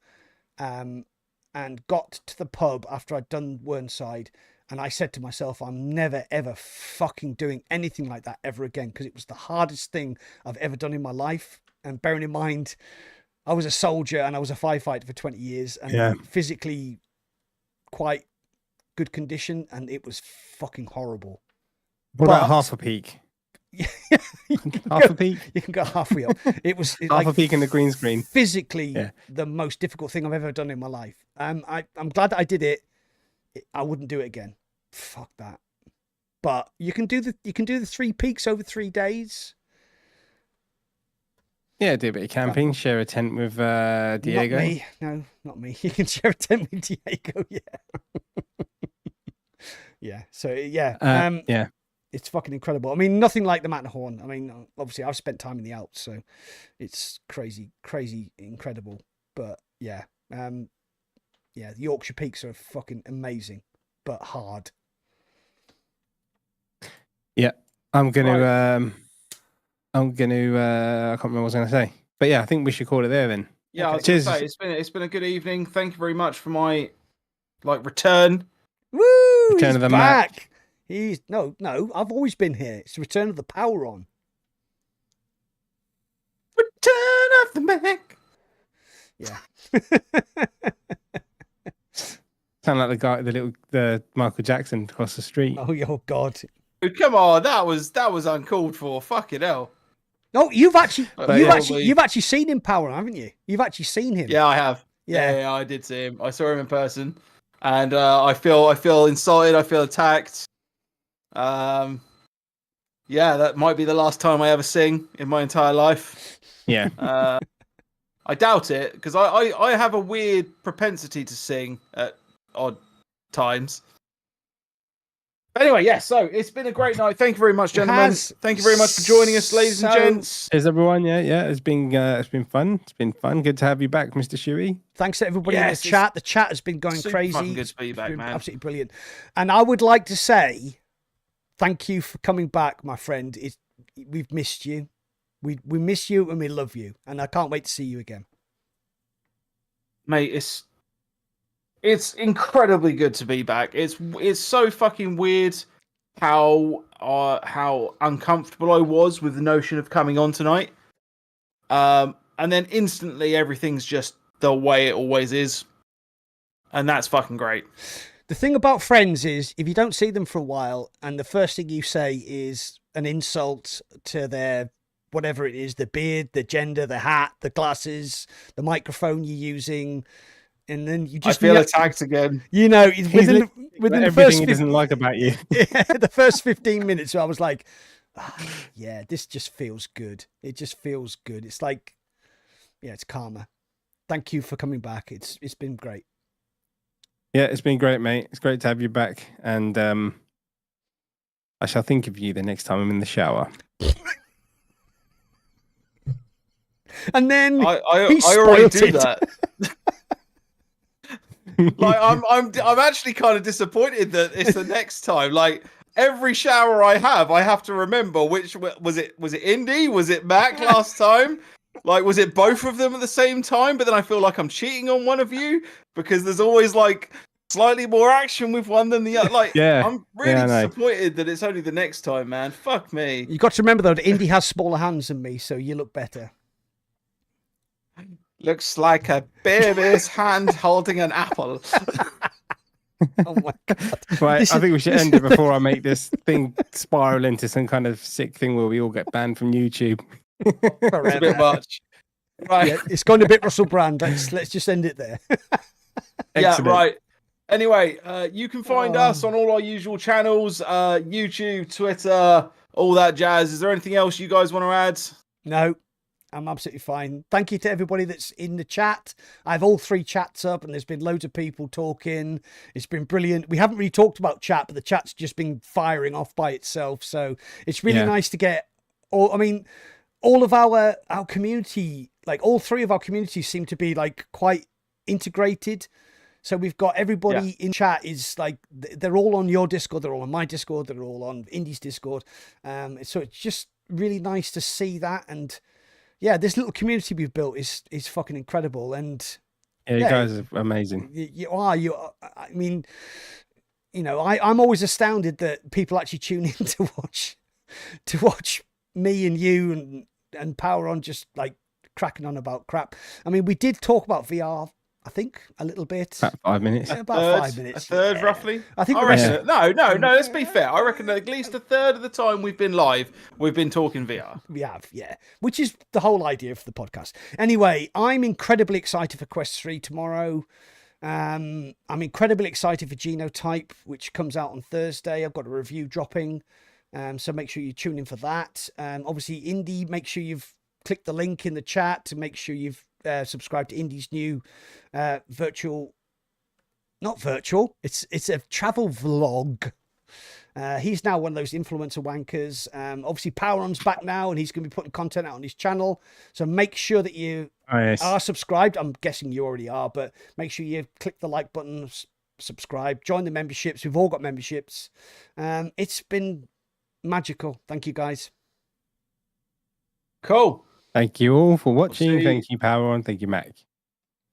and got to the pub after I'd done Whernside. And I said to myself, I'm never, ever fucking doing anything like that ever again, because it was the hardest thing I've ever done in my life. And bearing in mind, I was a soldier and I was a firefighter for 20 years and physically quite good condition, and it was fucking horrible. What about half a peak? Half a peak? You can go halfway up. It was half a peak in the green screen. Physically, the most difficult thing I've ever done in my life. I'm glad that I did it. I wouldn't do it again. Fuck that. But you can do the 3 peaks over 3 days. Yeah, do a bit of camping, share a tent with Diego. Not me. No, not me. You can share a tent with Diego, yeah. So yeah. It's fucking incredible. I mean, nothing like the Matterhorn. I mean, obviously I've spent time in the Alps, so it's crazy incredible. But yeah. The Yorkshire Peaks are fucking amazing, but hard. Yeah. I'm gonna I can't remember what I was gonna say. But yeah, I think we should call it there then. Yeah, okay. I was gonna say, it's been a good evening. Thank you very much for my return. Woo! Return of the back. He's no, I've always been here. It's the return of the power on. Return of the Mac. Yeah. Sound like the Michael Jackson across the street. Oh God. Come on, that was uncalled for. Fucking hell. No, you've actually seen him power, haven't you? You've actually seen him. Yeah, I have. Yeah, I did see him. I saw him in person, and I feel insulted. I feel attacked. Yeah, that might be the last time I ever sing in my entire life. Yeah. I doubt it, because I have a weird propensity to sing at odd times. Anyway, yes, so it's been a great night. Thank you very much, gentlemen. Thank you very much for joining us, ladies and gents. Cheers, everyone. Yeah, it's been fun. It's been fun. Good to have you back, Mr. Shuey. Thanks to everybody in the chat. The chat has been going crazy. Good to be back, man. Absolutely brilliant. And I would like to say thank you for coming back, my friend. We've missed you. We miss you and we love you, and I can't wait to see you again. Mate, it's incredibly good to be back. It's so fucking weird how uncomfortable I was with the notion of coming on tonight. And then instantly everything's just the way it always is. And that's fucking great. The thing about friends is if you don't see them for a while and the first thing you say is an insult to their whatever it is, the beard, the gender, the hat, the glasses, the microphone you're using, and then you just feel attacked again. You know, within the first he doesn't like about you. The first 15 minutes, I was like, yeah, this just feels good. It just feels good. It's like, yeah, it's karma. Thank you for coming back. It's been great. Yeah, it's been great, mate. It's great to have you back, and I shall think of you the next time I'm in the shower. And then I already do that. I'm actually kind of disappointed that it's the next time. Like every shower I have to remember which was it Indy? Was it Mac last time? Like, was it both of them at the same time? But then I feel like I'm cheating on one of you because there's always like slightly more action with one than the other. Like, yeah, I'm really disappointed that it's only the next time, man. Fuck me. You got to remember though, that Indy has smaller hands than me, so you look better. Looks like a baby's hand holding an apple. Oh my God. Right, I think we should end it before I make this thing spiral into some kind of sick thing where we all get banned from YouTube. It's a bit much. Right. Yeah, it's going a bit Russell Brand. Let's just end it there. Yeah, right. Anyway, you can find us on all our usual channels, YouTube, Twitter, all that jazz. Is there anything else you guys want to add? No. I'm absolutely fine. Thank you to everybody that's in the chat. I have all 3 chats up and there's been loads of people talking. It's been brilliant. We haven't really talked about chat, but the chat's just been firing off by itself. So it's really nice to get all of our community, like all 3 of our communities seem to be like quite integrated. So we've got everybody in chat is like, they're all on your Discord, they're all on my Discord, they're all on Indie's Discord. So it's just really nice to see that. And yeah, this little community we've built is fucking incredible. And Yeah, you guys are amazing. you are. I mean, you know, I'm always astounded that people actually tune in to watch me and you and Power On just like cracking on about crap. I mean, we did talk about VR, I think, a little bit. About 5 minutes. About 5 minutes. A third, yeah. roughly. I think. I reckon. No. Let's be fair. I reckon that at least a third of the time we've been live, we've been talking VR. We have, yeah. Which is the whole idea of the podcast. Anyway, I'm incredibly excited for Quest 3 tomorrow. I'm incredibly excited for Genotype, which comes out on Thursday. I've got a review dropping. So make sure you tune in for that. Obviously, Indie, make sure you've clicked the link in the chat to make sure you've subscribed to Indie's new not virtual, it's a travel vlog. He's now one of those influencer wankers. Obviously, Power On's back now, and he's going to be putting content out on his channel. So make sure that you are subscribed. I'm guessing you already are, but make sure you click the like button, subscribe, join the memberships. We've all got memberships. It's been magical. Thank you, guys. Cool. Thank you all for watching. See you. Thank you, Power On. Thank you, Mac.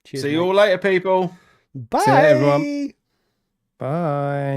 Cheers, See you mate. all later, people. Bye. See you, everyone. Bye.